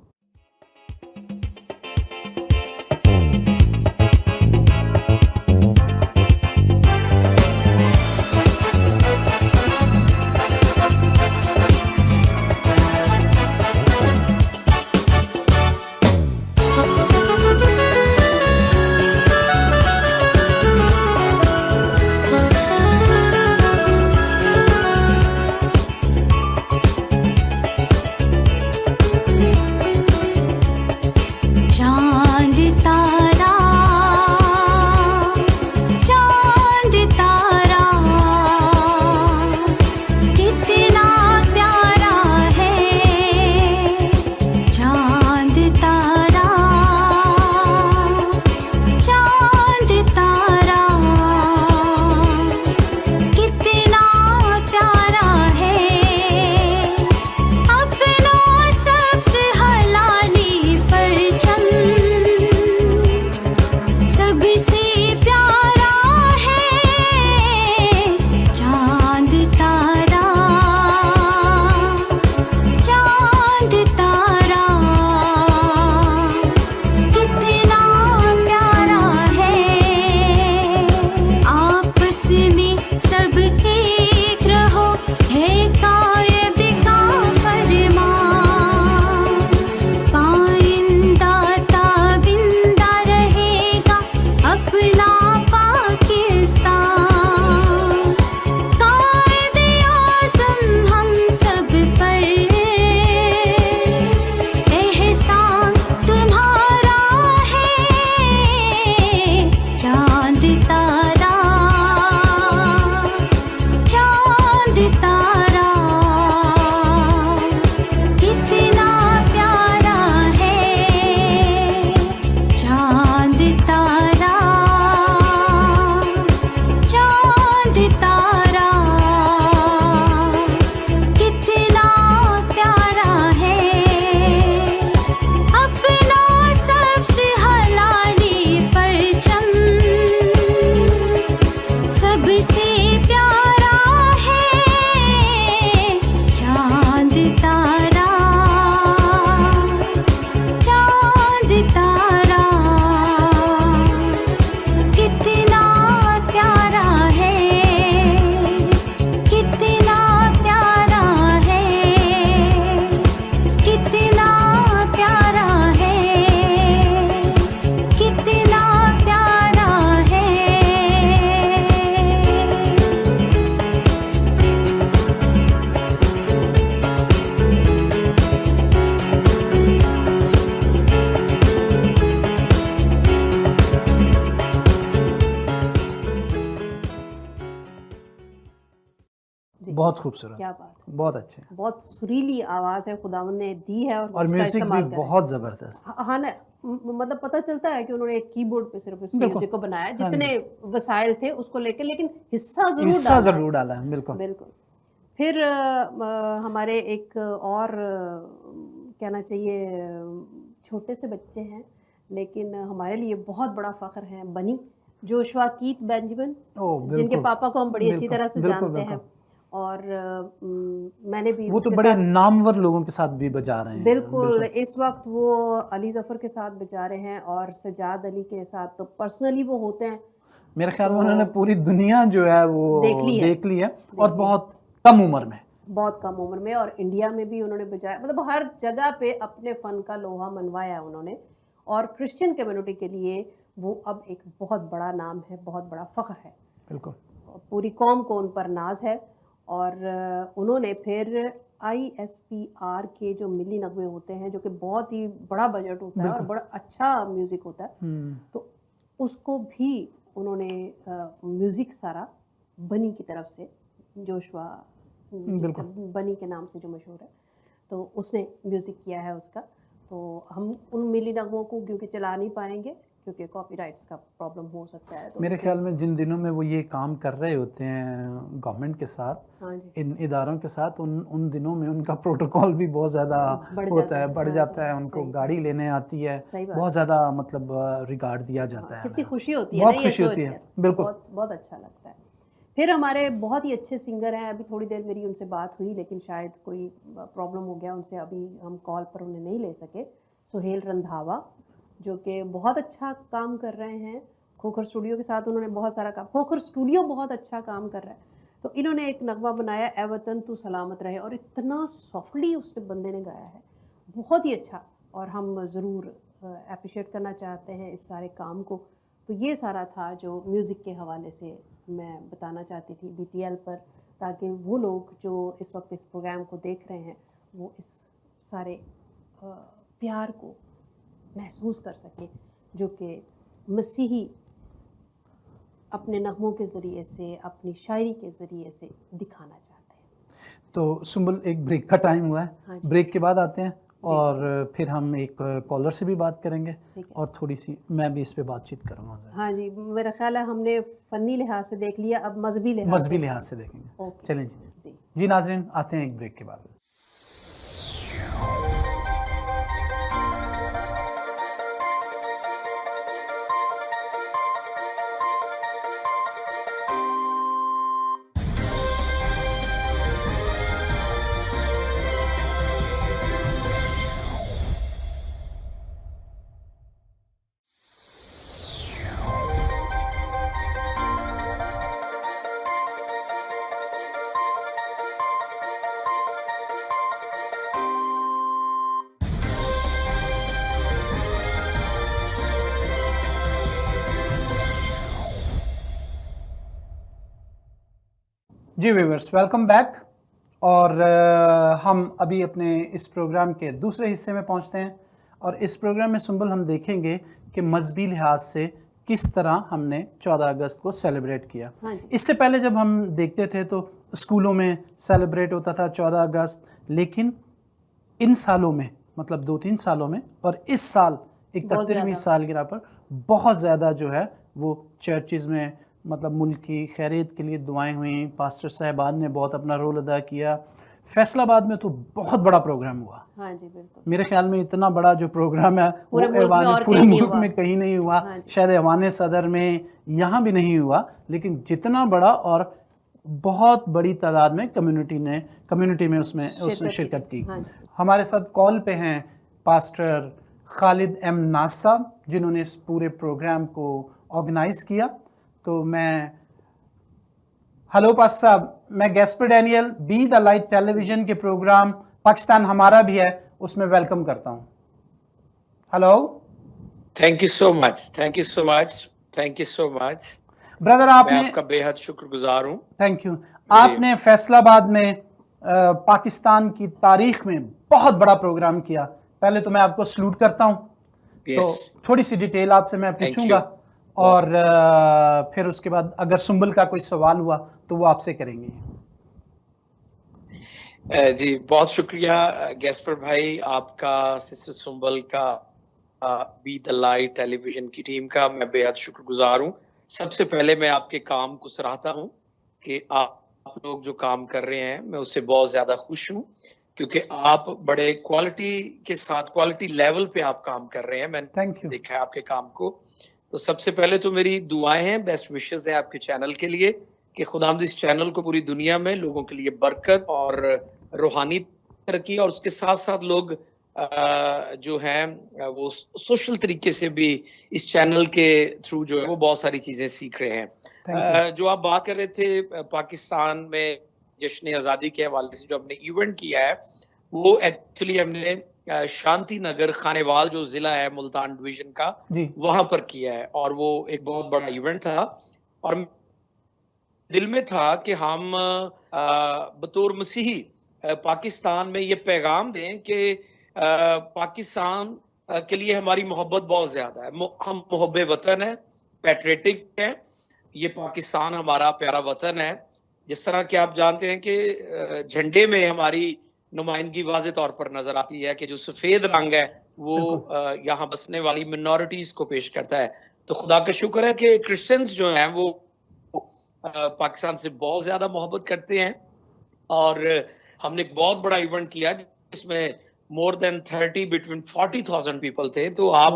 म्यूजिक। बहुत खूबसूरत, क्या बात है, बहुत अच्छे, बहुत सुरीली आवाज़ है खुदावंद ने दी है और और उसका म्यूजिक भी इस्तेमाल करें। बहुत ज़बरदस्त। हाँ ना, मतलब पता चलता है कि उन्होंने एक कीबोर्ड पे सिर्फ इस बिल्कुल। म्यूजिक को बनाया, हाँ जितने वसाइल थे उसको लेके, लेकिन हिस्सा जरूर हिस्सा डाला है। ज़रूर डाला है, बिल्कुल। बिल्कुल। फिर हमारे एक और कहना चाहिए छोटे से बच्चे हैं, लेकिन हमारे लिए बहुत बड़ा फ़ख्र है, बनी जोशुआ कीथ बेंजामिन, ओह, जिनके बिल्कुल, पापा को हम बड़ी अच्छी बिल्कुल, तरह से बिल्कुल, जानते हैं। बिल्कुल। और मैंने भी वो तो उसके बड़े साथ नामवर लोगों के साथ भी बजा रहे हैं। बिल्कुल, इस वक्त वो अली ज़फ़र के साथ बजा रहे हैं और सजाद अली के साथ तो पर्सनली वो होते हैं, मेरे ख्याल में तो उन्होंने पूरी दुनिया जो है वो देख ली है। देख ली है, देख और ली है। बहुत कम उम्र में। बहुत कम उम्र में, और इंडिया में भी उन्होंने बजाया, मतलब हर जगह पे अपने फ़न का लोहा मनवाया उन्होंने। और क्रिश्चियन कम्युनिटी के लिए वो अब एक बहुत बड़ा नाम है, बहुत बड़ा फ़ख्र है। बिल्कुल। पूरी कौम को उन पर नाज है। और उन्होंने फिर ISPR के जो मिली नगमे होते हैं, जो कि बहुत ही बड़ा बजट होता है और बड़ा अच्छा म्यूज़िक होता है, तो उसको भी उन्होंने म्यूज़िक सारा बनी की तरफ से, जोशुआ जिसका बनी के नाम से जो मशहूर है, तो उसने म्यूज़िक किया है उसका। तो हम उन मिली नगमों को क्योंकि चला नहीं पाएंगे, क्योंकि कॉपीराइट्स का प्रॉब्लम हो सकता है, तो मेरे इसलिए- ख्याल में जिन दिनों में वो ये काम कर रहे होते हैं गवर्नमेंट के साथ, हाँ जी, इन इदारों के साथ, उन दिनों में उनका प्रोटोकॉल भी बहुत ज़्यादा बढ़ होता जाता है, है। बढ़ हाँ जाता जी, है। उनको सही गाड़ी लेने आती है, सही बात बहुत है। ज़्यादा मतलब रिगार्ड दिया जाता है कितनी हमें। खुशी होती है बहुत ना ये खुशी होती सोच है, कर, बिल्कुल। बहुत बहुत अच्छा लगता है। फिर हमारे बहुत ही अच्छे सिंगर हैं, अभी थोड़ी देर मेरी उनसे बात हुई, लेकिन शायद कोई प्रॉब्लम हो गया उनसे, अभी हम कॉल पर उन्हें नहीं ले सके। सुहेल रंधावा, जो कि बहुत अच्छा काम कर रहे हैं खोखर स्टूडियो के साथ, उन्होंने बहुत सारा काम, खोखर स्टूडियो बहुत अच्छा काम कर रहा है, तो इन्होंने एक नगमा बनाया, ए वतन तू सलामत रहे, और इतना सॉफ्टली उसने बंदे ने गाया है, बहुत ही अच्छा। और हम ज़रूर अप्रिशिएट करना चाहते हैं इस सारे काम को। तो ये सारा था जो म्यूज़िक के हवाले से मैं बताना चाहती थी BTL पर, ताकि वो लोग जो इस वक्त इस प्रोग्राम को देख रहे हैं वो इस सारे प्यार को महसूस कर सकें, जो कि मसीही अपने नगमों के ज़रिए से, अपनी शायरी के ज़रिए से दिखाना चाहते हैं। तो सुंबल, एक ब्रेक का टाइम हुआ है, हाँ जी। ब्रेक के बाद आते हैं जी, और फिर हम एक कॉलर से भी बात करेंगे, ठीक है। और थोड़ी सी मैं भी इस पे बातचीत करूँगा। हाँ जी, मेरा ख्याल है हमने फ़नी लिहाज से देख लिया, अब मजहबी लिहाज मजहबी से। लिहाज से देखेंगे। ओके। चलें जी। जी। जी नाज़रीन, आते हैं एक ब्रेक के बाद। जी व्यूअर्स, वेलकम बैक। और हम अभी अपने इस प्रोग्राम के दूसरे हिस्से में पहुंचते हैं, और इस प्रोग्राम में सुंबल हम देखेंगे कि मजहबी लिहाज से किस तरह हमने 14 अगस्त को सेलिब्रेट किया। हाँ जी। इससे पहले जब हम देखते थे तो स्कूलों में सेलिब्रेट होता था 14 अगस्त, लेकिन इन सालों में, मतलब 2-3 सालों में, और इस साल 71वीं सालगिरह पर बहुत ज़्यादा जो है वो चर्चिज़ में, मतलब मुल्क की खैरियत के लिए दुआएं हुई, पास्टर साहबान ने बहुत अपना रोल अदा किया। फैसलाबाद में तो बहुत बड़ा प्रोग्राम हुआ। हाँ जी, बिल्कुल। मेरे ख्याल में इतना बड़ा जो प्रोग्राम है पूरे वो मुल्क में और पूरे कहीं नहीं मुल्क हुआ। में कहीं नहीं हुआ। हाँ जी। शायद ऐवान सदर में, यहाँ भी नहीं हुआ, लेकिन जितना बड़ा और बहुत बड़ी तादाद में कम्युनिटी में उसने शिरकत की। हाँ जी। हमारे साथ कॉल पे हैं पास्टर खालिद एम नाज साहब, जिन्होंने इस पूरे प्रोग्राम को ऑर्गेनाइज किया। तो हेलो पास्टर साहब, मैं Gaspar Daniel be the light television के प्रोग्राम पाकिस्तान हमारा भी है, उसमें वेलकम करता हूं। Hello. Thank you so much, thank you so much, thank you so much brother, मैं आपने, आपका बेहद शुक्रगुजार हूँ। थैंक यू, आपने फैसलाबाद में पाकिस्तान की तारीख में बहुत बड़ा प्रोग्राम किया। पहले तो मैं आपको सलूट करता हूं। तो थोड़ी सी डिटेल आपसे मैं पूछूंगा, और फिर उसके बाद अगर सुंबल का कोई सवाल हुआ तो वो आपसे करेंगे। जी बहुत शुक्रिया गैस्पर भाई आपका, सिस्टर सुंबल का, बी द लाइट टेलीविजन की टीम का मैं बेहद शुक्रगुजार हूँ। सबसे पहले मैं आपके काम को सराहता हूँ कि आप लोग जो काम कर रहे हैं मैं उससे बहुत ज्यादा खुश हूँ, क्योंकि आप बड़े क्वालिटी के साथ, क्वालिटी लेवल पे आप काम कर रहे हैं। मैंने थैंक यू। देखा है आपके काम को। तो सबसे पहले तो मेरी दुआएं हैं, बेस्ट विशेस हैं आपके चैनल के लिए कि खुदावंद इस चैनल को पूरी दुनिया में लोगों के लिए बरकत और रूहानी तरक्की, और उसके साथ साथ लोग जो हैं वो सोशल तरीके से भी इस चैनल के थ्रू जो है वो बहुत सारी चीजें सीख रहे हैं। जो आप बात कर रहे थे पाकिस्तान में जश्न आज़ादी के हवाले से जो हमने इवेंट किया है, वो एक्चुअली हमने शांति नगर खानेवाल जो जिला है मुल्तान डिवीजन का, वहां पर किया है, और वो एक बहुत बड़ा इवेंट था। और दिल में था कि हम बतौर मसीही पाकिस्तान में ये पैगाम दें कि पाकिस्तान के लिए हमारी मोहब्बत बहुत ज्यादा है। हम मुहब्बे वतन है, पैट्रियटिक है। ये पाकिस्तान हमारा प्यारा वतन है। जिस तरह कि आप जानते हैं कि झंडे में हमारी नुमाइंदगी वाज़े तौर पर नजर आती है कि जो सफेद रंग है वो यहाँ बसने वाली मिनॉरिटीज को पेश करता है। तो खुदा का शुक्र है कि क्रिश्चियंस जो हैं वो पाकिस्तान से बहुत ज्यादा मोहब्बत करते हैं, और हमने एक बहुत बड़ा इवेंट किया जिसमें मोर देन 30 बिटवीन 40,000 पीपल थे। तो आप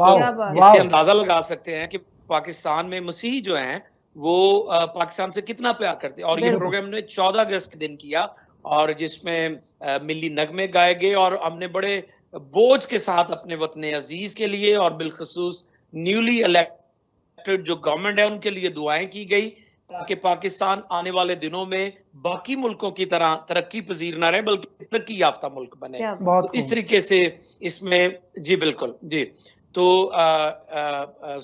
इससे अंदाजा लगा सकते हैं कि पाकिस्तान में मसीही जो हैं वो पाकिस्तान से कितना प्यार करते हैं। और ये प्रोग्राम ने 14 अगस्त के दिन किया, और जिसमें मिली नगमे गाए गए, और हमने बड़े बोझ के साथ अपने वतन अजीज के लिए और बिलखसूस न्यूली इलेक्टेड जो गवर्नमेंट है उनके लिए दुआएं की गई, ताकि पाकिस्तान आने वाले दिनों में बाकी मुल्कों की तरह तरक्की पजीर ना रहे बल्कि तरक्की याफ्ता मुल्क बने। तो इस तरीके से इसमें जी बिल्कुल जी। तो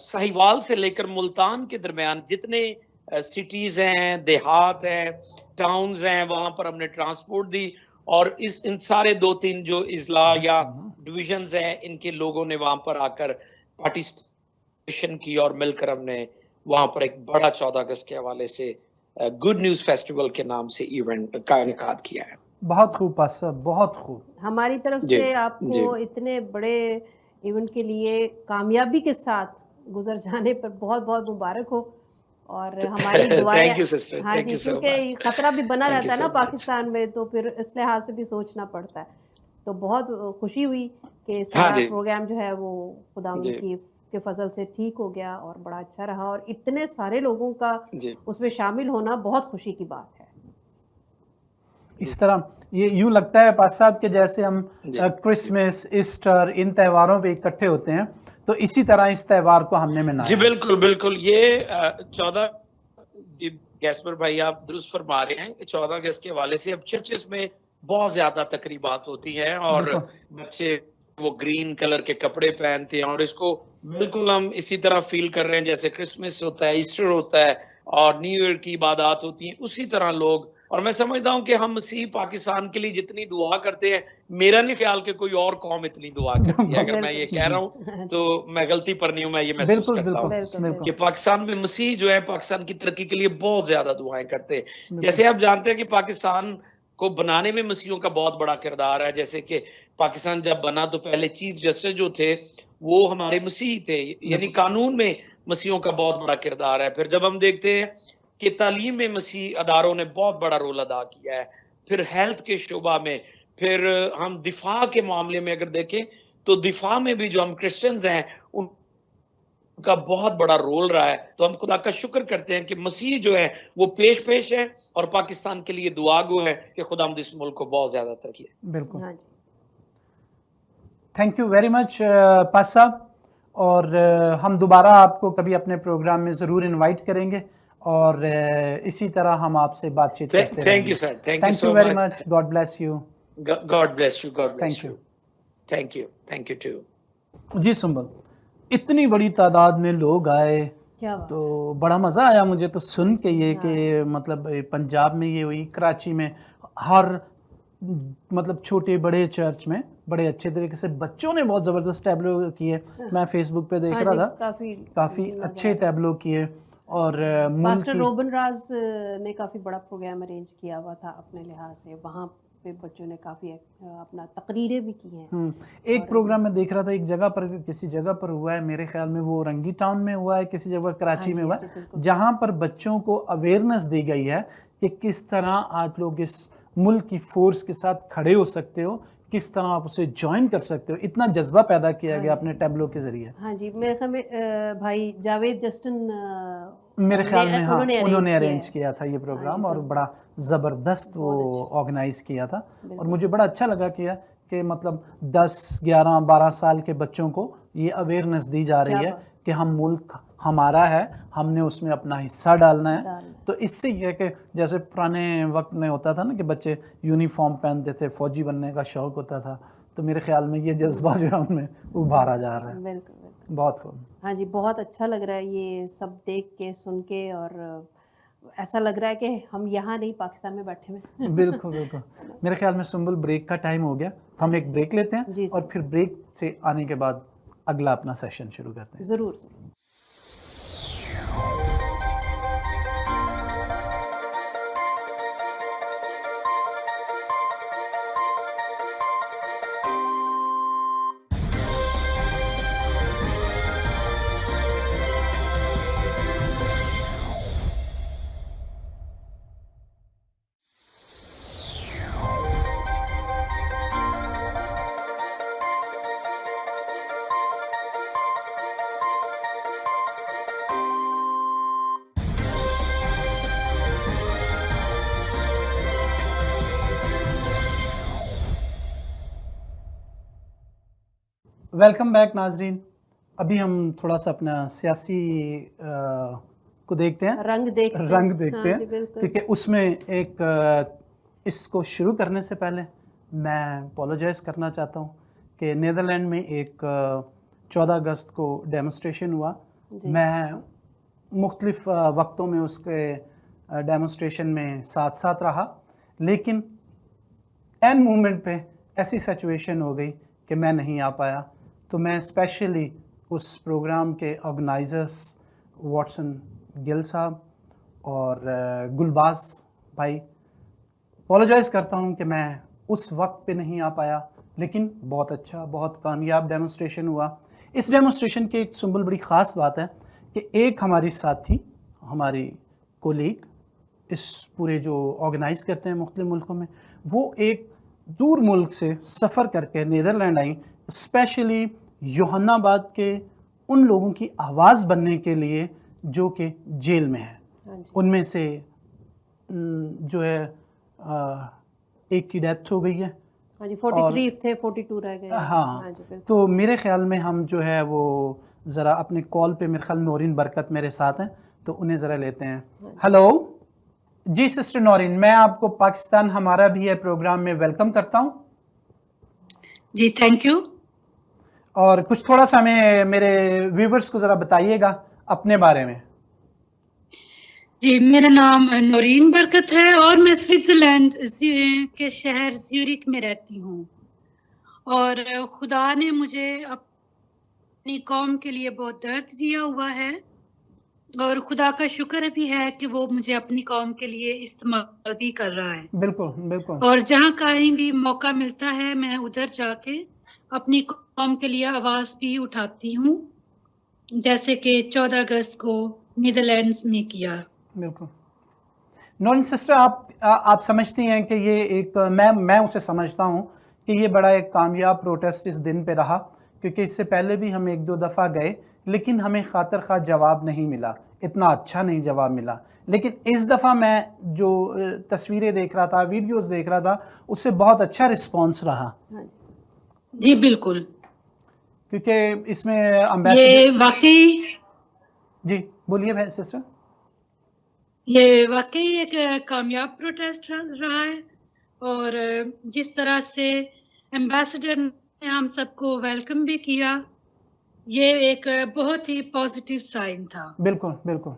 साहिवाल से लेकर मुल्तान के दरमियान जितने सिटीज हैं, देहात हैं, टाउन्स हैं, वहां पर हमने ट्रांसपोर्ट दी, और इन सारे 2-3 जो इजला या डिविजन्स हैं इनके लोगों ने वहां पर आकर पार्टिसिपेशन की, और मिलकर हमने वहां पर एक बड़ा 14 अगस्त के हवाले से गुड न्यूज फेस्टिवल के नाम से इवेंट का इनेकाद किया है। बहुत खूब पास्टर, बहुत खूब। हमारी तरफ से आपको इतने बड़े इवेंट के लिए कामयाबी के साथ गुजर जाने पर बहुत बहुत मुबारक हो, और हमारी दुआएं। थैंक यू सिस्टर, हाँ जी, क्योंकि खतरा भी बना रहता है ना पाकिस्तान में, तो फिर इस लिहाज से भी सोचना पड़ता है। तो बहुत खुशी हुई कि सारा प्रोग्राम जो है वो खुदावंद के फजल से ठीक हो गया और बड़ा अच्छा रहा, और इतने सारे लोगों का उसमें शामिल होना बहुत खुशी की बात है। इस तरह ये यूं लगता है पास साहब कि जैसे हम क्रिसमस, ईस्टर, इन त्योहारों पे इकट्ठे होते हैं, तो इसी तरह इस त्योहार को हमने मनाया। जी बिल्कुल बिल्कुल। ये 14 गैस्पर भाई आप दुरुस्त फरमा रहे हैं कि 14 अगस्त के हवाले से अब चर्चेस में बहुत ज्यादा तकरीबात होती हैं, और बच्चे वो ग्रीन कलर के कपड़े पहनते हैं, और इसको बिल्कुल हम इसी तरह फील कर रहे हैं जैसे क्रिसमस होता है, ईस्टर होता है और न्यू ईयर की इबादत होती है, उसी तरह लोग। और मैं समझता हूं कि हम मसीह पाकिस्तान के लिए जितनी दुआ करते हैं, मेरा नहीं ख्याल कि कोई और कौम इतनी दुआ करती है। अगर मैं ये कह रहा हूं तो मैं गलती पर नहीं हूं, मैं ये महसूस करता हूं कि पाकिस्तान में मसीह जो है पाकिस्तान की तरक्की के लिए बहुत ज्यादा दुआएं करते हैं। जैसे आप जानते हैं कि पाकिस्तान को बनाने में मसीहों का बहुत बड़ा किरदार है। जैसे कि पाकिस्तान जब बना तो पहले चीफ जस्टिस जो थे वो हमारे मसीही थे, यानी कानून में मसीहों का बहुत बड़ा किरदार है। फिर जब हम देखते हैं कि तालीम में मसीह अदारों ने बहुत बड़ा रोल अदा किया है, फिर हेल्थ के शोबा में, फिर हम दिफा के मामले में अगर देखें तो दिफा में भी जो हम क्रिश्चियंस हैं उनका बहुत बड़ा रोल रहा है। तो हम खुदा का शुक्र करते हैं कि मसीह जो है वो पेश है, और पाकिस्तान के लिए दुआ गो है कि खुदा इस मुल्क को बहुत ज्यादा तरक्की है। बिल्कुल, थैंक यू वेरी मच पास साहब, और हम दोबारा आपको कभी अपने प्रोग्राम में ज़रूर इनवाइट करेंगे, और इसी तरह हम आपसे बातचीत करते हैं। Thank you sir, thank you very much. God bless you. God bless you, God bless you. Thank you, thank you too. जी सुंबल, इतनी बड़ी तादाद में लोग आए, तो बड़ा मज़ा आया मुझे तो सुन के ये कि मतलब पंजाब में ये हुई, कराची में, हर मतलब छोटे बड़े चर्च में बड़े अच्छे तरीके से बच्चों ने बहुत ज़बरदस्त टैबलो किए। मैं फेसबुक पे देख रहा था, काफ़ी अच्छे टैबलो किए। और मास्टर रोबन राज ने काफ़ी बड़ा प्रोग्राम अरेंज किया हुआ था अपने लिहाज से, वहाँ पे बच्चों ने काफ़ी अपना तकरीरें भी की हैं। एक प्रोग्राम में देख रहा था, एक जगह पर, किसी जगह पर हुआ है, मेरे ख्याल में वो रंगी टाउन में हुआ है, किसी जगह कराची हाँ में जी, हुआ हाँ जी, है, बिल्कुल। जहां पर बच्चों को अवेयरनेस दी गई है कि किस तरह आप लोग इस मुल्क की फोर्स के साथ खड़े हो सकते हो, किस तरह आप उसे ज्वाइन कर सकते हो। इतना जज्बा पैदा किया गया अपने टैबलो के जरिए। हाँ जी, मेरे ख्याल में भाई जावेद जस्टिन मेरे ख्याल में हाँ, उन्होंने उन्होंने अरेंज अरेंज किया था ये प्रोग्राम, और तो बड़ा ज़बरदस्त वो बहुत अच्छा। ऑर्गेनाइज किया था। और मुझे बड़ा अच्छा लगा किया कि मतलब 10, 11, 12 साल के बच्चों को ये अवेयरनेस दी जा रही क्या है बात। कि हम मुल्क हमारा है, हमने उसमें अपना हिस्सा डालना है। डालना है। तो इससे ये है कि जैसे पुराने वक्त में होता था ना कि बच्चे यूनिफॉर्म पहनते थे, फौजी बनने का शौक होता था, तो मेरे ख्याल में ये जज्बा जो है उनमें उभारा जा रहा है। बिल्कुल बिल्कुल। बहुत खूब। हाँ जी, बहुत अच्छा लग रहा है ये सब देख के, सुन के, और ऐसा लग रहा है कि हम यहाँ नहीं पाकिस्तान में बैठे हुए हैं। बिल्कुल बिल्कुल। मेरे ख्याल में सुंबुल ब्रेक का टाइम हो गया, तो हम एक ब्रेक लेते हैं जी, और फिर ब्रेक से आने के बाद अगला अपना सेशन शुरू करते हैं। ज़रूर ज़रूर। वेलकम बैक नाजरीन। अभी हम थोड़ा सा अपना सियासी को देखते हैं, रंग देखते हैं। रंग देखते हाँ जी, हैं, बिल्कुल। क्योंकि उसमें एक इसको शुरू करने से पहले मैं अपोलोजाइज करना चाहता हूँ कि नीदरलैंड में एक 14 अगस्त को डेमोस्ट्रेशन हुआ। मैं मुख्तलिफ वक्तों में उसके डेमोस्ट्रेशन में साथ साथ रहा, लेकिन एन मोमेंट पे ऐसी सिचुएशन हो गई कि मैं नहीं आ पाया। तो मैं स्पेशली उस प्रोग्राम के ऑर्गेनाइजर्स वाटसन गिल साहब और गुलबाज भाई अपोलोजाइज़ करता हूं कि मैं उस वक्त पे नहीं आ पाया, लेकिन बहुत अच्छा, बहुत कामयाब डेमोस्ट्रेशन हुआ। इस डेमोस्ट्रेशन की एक सुंबल बड़ी ख़ास बात है कि एक हमारी साथी, हमारी कोलीग इस पूरे जो ऑर्गेनाइज़ करते हैं मुख्तलिफ मुल्कों में, वो एक दूर मुल्क से सफ़र करके नीदरलैंड आई, स्पेशली योहानाबाद के उन लोगों की आवाज़ बनने के लिए जो कि जेल में है। हाँ जी। उनमें से जो है एक की डेथ हो गई है। हाँ जी, 43 थे, 42 रह गए। हाँ, जी, बिल्कुल। तो मेरे ख्याल में हम जो है वो ज़रा अपने कॉल पे, मेरे ख्याल नौरीन बरकत मेरे साथ हैं, तो उन्हें ज़रा लेते हैं। हेलो जी सिस्टर नौरीन, मैं आपको पाकिस्तान हमारा भी है प्रोग्राम में वेलकम करता हूँ। जी थैंक यू। और कुछ थोड़ा सा हमें, मेरे व्यूवर्स को ज़रा बताइएगा अपने बारे में। जी, मेरा नाम नौरीन बरकत है और मैं स्विट्ज़रलैंड के शहर ज्यूरिख में रहती हूँ, और खुदा ने मुझे अपनी कौम के लिए बहुत दर्द दिया हुआ है, और खुदा का शुक्र भी है कि वो मुझे अपनी कौम के लिए इस्तेमाल भी कर रहा है। बिल्कुल बिल्कुल। और जहाँ कहीं भी मौका मिलता है मैं उधर जाके अपनी कौम के लिए आवाज़ भी उठाती हूँ, जैसे कि 14 अगस्त को नीदरलैंड्स में किया। बिल्कुल। नॉन सिस्टर, आप समझती हैं कि ये एक, मैं उसे समझता हूँ कि ये बड़ा एक कामयाब प्रोटेस्ट इस दिन पे रहा, क्योंकि इससे पहले भी हम 1-2 दफ़ा गए, लेकिन हमें खातिर खा जवाब नहीं मिला, इतना अच्छा नहीं जवाब मिला। लेकिन इस दफ़ा मैं जो तस्वीरें देख रहा था, वीडियोस देख रहा था, उससे बहुत अच्छा रिस्पॉन्स रहा। हाँ जी। जी बिल्कुल, क्योंकि इसमें ये एम्बेसडर, वाकई जी बोलिए भाई सिस्टर। ये वाकई एक कामयाब प्रोटेस्ट रहा है, और जिस तरह से एम्बेसडर ने हम सबको वेलकम भी किया, ये एक बहुत ही पॉजिटिव साइन था। बिल्कुल बिल्कुल,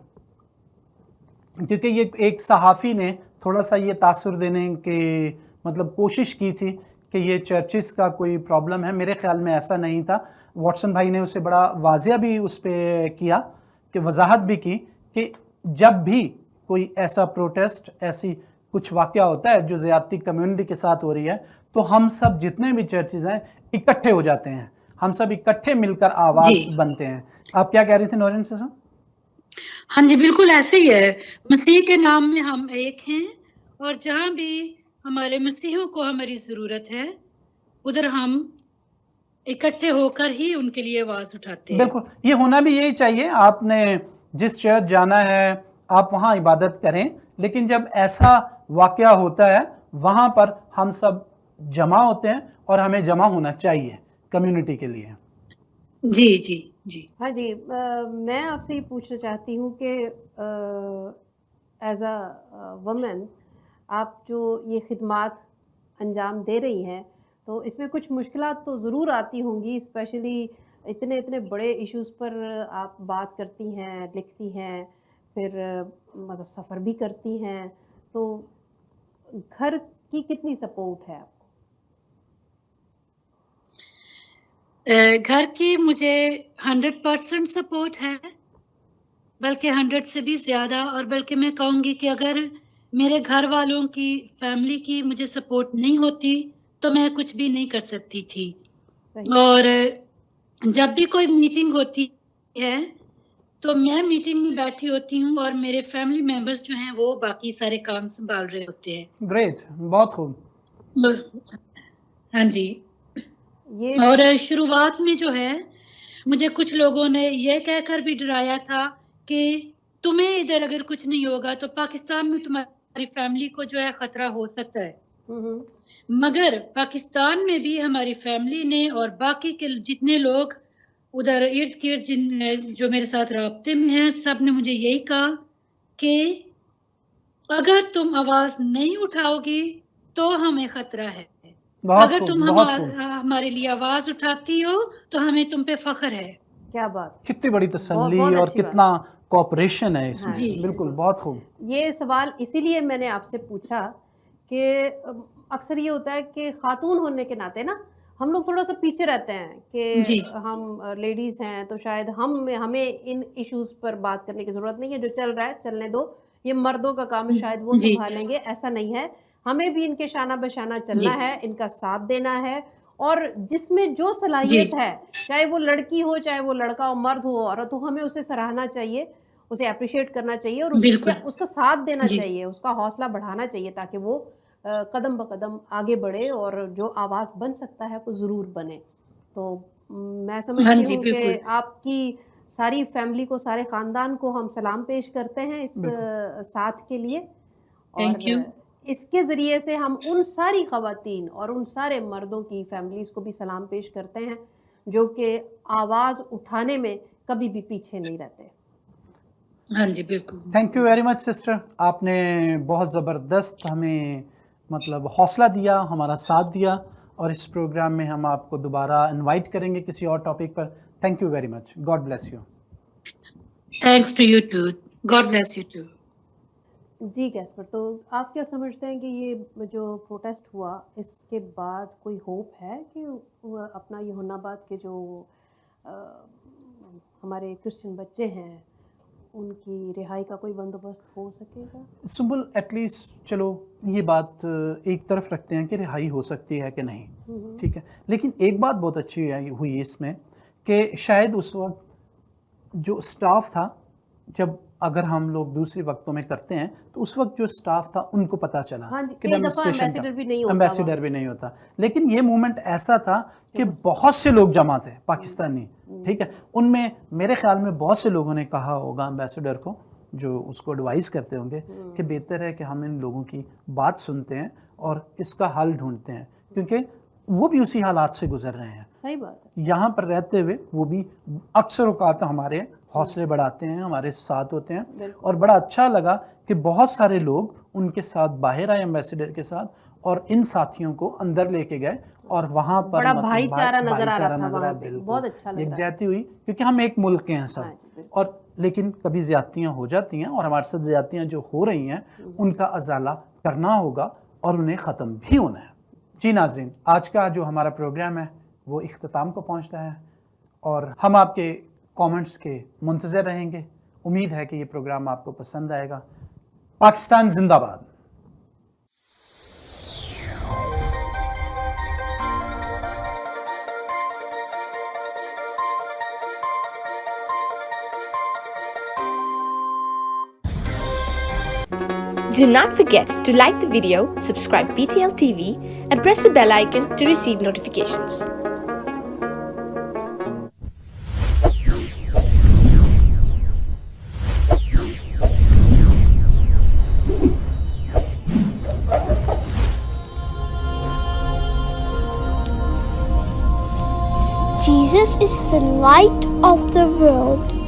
क्योंकि ये एक सहाफ़ी ने थोड़ा सा ये तासुर देने की मतलब कोशिश की थी कि ये चर्चिस का कोई प्रॉब्लम है। मेरे ख्याल में ऐसा नहीं था। वाटसन भाई ने उसे बड़ा वाज़िया भी उस पर किया, कि वजाहत भी की कि जब भी कोई ऐसा प्रोटेस्ट, ऐसी कुछ वाकया होता है जो ज़्यादती कम्युनिटी के साथ हो रही है, तो हम सब जितने भी चर्चेज हैं इकट्ठे हो जाते हैं, हम सब इकट्ठे मिलकर आवाज़ जी। बनते हैं। आप क्या कह रही थी नौरीन से? हाँ जी, बिल्कुल ऐसे ही है। मसीह के नाम में हम एक हैं, और जहाँ भी हमारे मसीहों को हमारी ज़रूरत है, उधर हम इकट्ठे होकर ही उनके लिए आवाज़ उठाते हैं। बिल्कुल, ये होना भी यही चाहिए। आपने जिस चर्च जाना है, आप वहाँ इबादत करें, लेकिन जब ऐसा वाकया होता है, वहाँ पर हम सब जमा होते हैं और हमें जमा होना चाहिए कम्युनिटी के लिए। जी, जी, जी। हाँ जी, मैं आपसे ये पूछना चाहती हूँ कि एज अ वुमेन आप जो ये खिदमात अंजाम दे रही हैं, तो इसमें कुछ मुश्किलात तो ज़रूर आती होंगी, स्पेशली इतने इतने बड़े इश्यूज़ पर आप बात करती हैं, लिखती हैं, फिर मतलब सफ़र भी करती हैं, तो घर की कितनी सपोर्ट है आपको? घर की मुझे 100% सपोर्ट है, बल्कि 100 से भी ज़्यादा, और बल्कि मैं कहूँगी कि अगर मेरे घर वालों की, फैमिली की मुझे सपोर्ट नहीं होती, तो मैं कुछ भी नहीं कर सकती थी। सही। और जब भी कोई मीटिंग होती है, तो मैं मीटिंग में बैठी होती हूँ और मेरे फैमिली मेंबर्स जो हैं वो बाकी सारे काम संभाल रहे होते हैं। ग्रेट, बहुत खूब। हाँ जी। ये और शुरुआत में जो है, मुझे कुछ लोगों ने ये कहकर भी डराया था कि तुम्हें इधर अगर कुछ नहीं होगा तो पाकिस्तान में तुम्हारी फैमिली को जो है खतरा हो सकता है। मगर पाकिस्तान में भी हमारी फैमिली ने और बाकी के जितने लोग उधर इर्द गिर्द जो मेरे साथ राब्ते में हैं, सब ने मुझे यही कहा कि अगर तुम आवाज नहीं उठाओगी तो हमें खतरा है, अगर तुम हमारे लिए आवाज उठाती हो तो हमें तुम पे फख्र है। क्या बात, कितनी बड़ी तसल्ली बहुत और अच्छी कितना कोऑपरेशन है इसमें। जी। बिल्कुल, बहुत खूब। ये सवाल इसीलिए मैंने आपसे पूछा कि अक्सर ये होता है कि खातून होने के नाते ना हम लोग थोड़ा सा पीछे रहते हैं जी। कि हम लेडीज़ हैं, तो शायद हमें इन इश्यूज़ पर बात करने की ज़रूरत नहीं है, जो चल रहा है चलने दो, ये मर्दों का काम है, शायद वो जी। संभालेंगे। ऐसा नहीं है, हमें भी इनके शाना बशाना चलना जी। है, इनका साथ देना है, और जिसमें जो जी। सलाहियत है, चाहे वो लड़की हो, चाहे वो लड़का हो, मर्द हो, औरत हो, हमें उसे सराहना चाहिए, उसे अप्रिशिएट करना चाहिए और बिल्कुल। उसका साथ देना जी। चाहिए, उसका हौसला बढ़ाना चाहिए, ताकि वो कदम ब कदम आगे बढ़े और जो आवाज़ बन सकता है वो ज़रूर बने। तो मैं हाँ समझती जी, हूँ कि बिल्कुल। आपकी सारी फैमिली को, सारे ख़ानदान को हम सलाम पेश करते हैं इस साथ के लिए, थैंक और यू। इसके ज़रिए से हम उन सारी ख़वातीन और उन सारे मर्दों की फैमिलीज़ को भी सलाम पेश करते हैं जो कि आवाज़ उठाने में कभी भी पीछे नहीं रहते। हाँ जी, बिल्कुल। Thank you very much sister, आपने बहुत ज़बरदस्त हमें मतलब हौसला दिया, हमारा साथ दिया, और इस प्रोग्राम में हम आपको दोबारा इनवाइट करेंगे किसी और टॉपिक पर। Thank you very much, God bless you. Thanks to you too, God bless you too. जी कैस्पर, तो आप क्या समझते हैं कि ये जो प्रोटेस्ट हुआ, इसके बाद कोई होप है कि वो अपना यूहन्नाबाद के जो हमारे क्रिश्चियन बच्चे हैं उनकी रिहाई का कोई बंदोबस्त हो सकेगा? सुबुल, एटलीस्ट चलो ये बात एक तरफ रखते हैं कि रिहाई हो सकती है कि नहीं, ठीक है, लेकिन एक बात बहुत अच्छी हुई इसमें कि शायद उस वक्त जो स्टाफ था, जब अगर हम लोग दूसरे वक्तों में करते हैं तो उस वक्त जो स्टाफ था उनको पता चला हाँ जी, कि कई दफ़ा एम्बेसडर भी नहीं होता, एम्बेसडर भी नहीं होता, लेकिन ये मूवमेंट ऐसा था कि बहुत से लोग जमा थे पाकिस्तानी, ठीक है, उनमें मेरे ख्याल में बहुत से लोगों ने कहा होगा एम्बेसडर को, जो उसको एडवाइस करते होंगे कि बेहतर है कि हम इन लोगों की बात सुनते हैं और इसका हल ढूंढते हैं, क्योंकि वो भी उसी हालात से गुजर रहे हैं। सही बात है। यहाँ पर रहते हुए वो भी अक्सर औकात हमारे हौसले बढ़ाते हैं, हमारे साथ होते हैं, और बड़ा अच्छा लगा कि बहुत सारे लोग उनके साथ बाहर आए एम्बेसडर के साथ, और इन साथियों को अंदर लेके गए और वहाँ पर बड़ा भाईचारा नजर आ रहा था वहाँ पे, बिल्कुल बहुत अच्छा लग रहा है। यकजहती हुई, क्योंकि हम एक मुल्क के हैं सब। हाँ जी, बिल्कुल। और लेकिन कभी ज्यादतियाँ हो जाती हैं, और हमारे साथ ज्यादतियाँ जो हो रही हैं उनका अजाला करना होगा और उन्हें ख़त्म भी होना है। जी नाज़रीन, आज का जो हमारा प्रोग्राम है वो इख्तिताम को पहुँचता है, और हम आपके कमेंट्स के मुंतज़र रहेंगे। उम्मीद है कि ये प्रोग्राम आपको पसंद आएगा। पाकिस्तान जिंदाबाद। Do not forget to like the video, subscribe BTL TV, and press the bell icon to receive notifications. Jesus is the light of the world.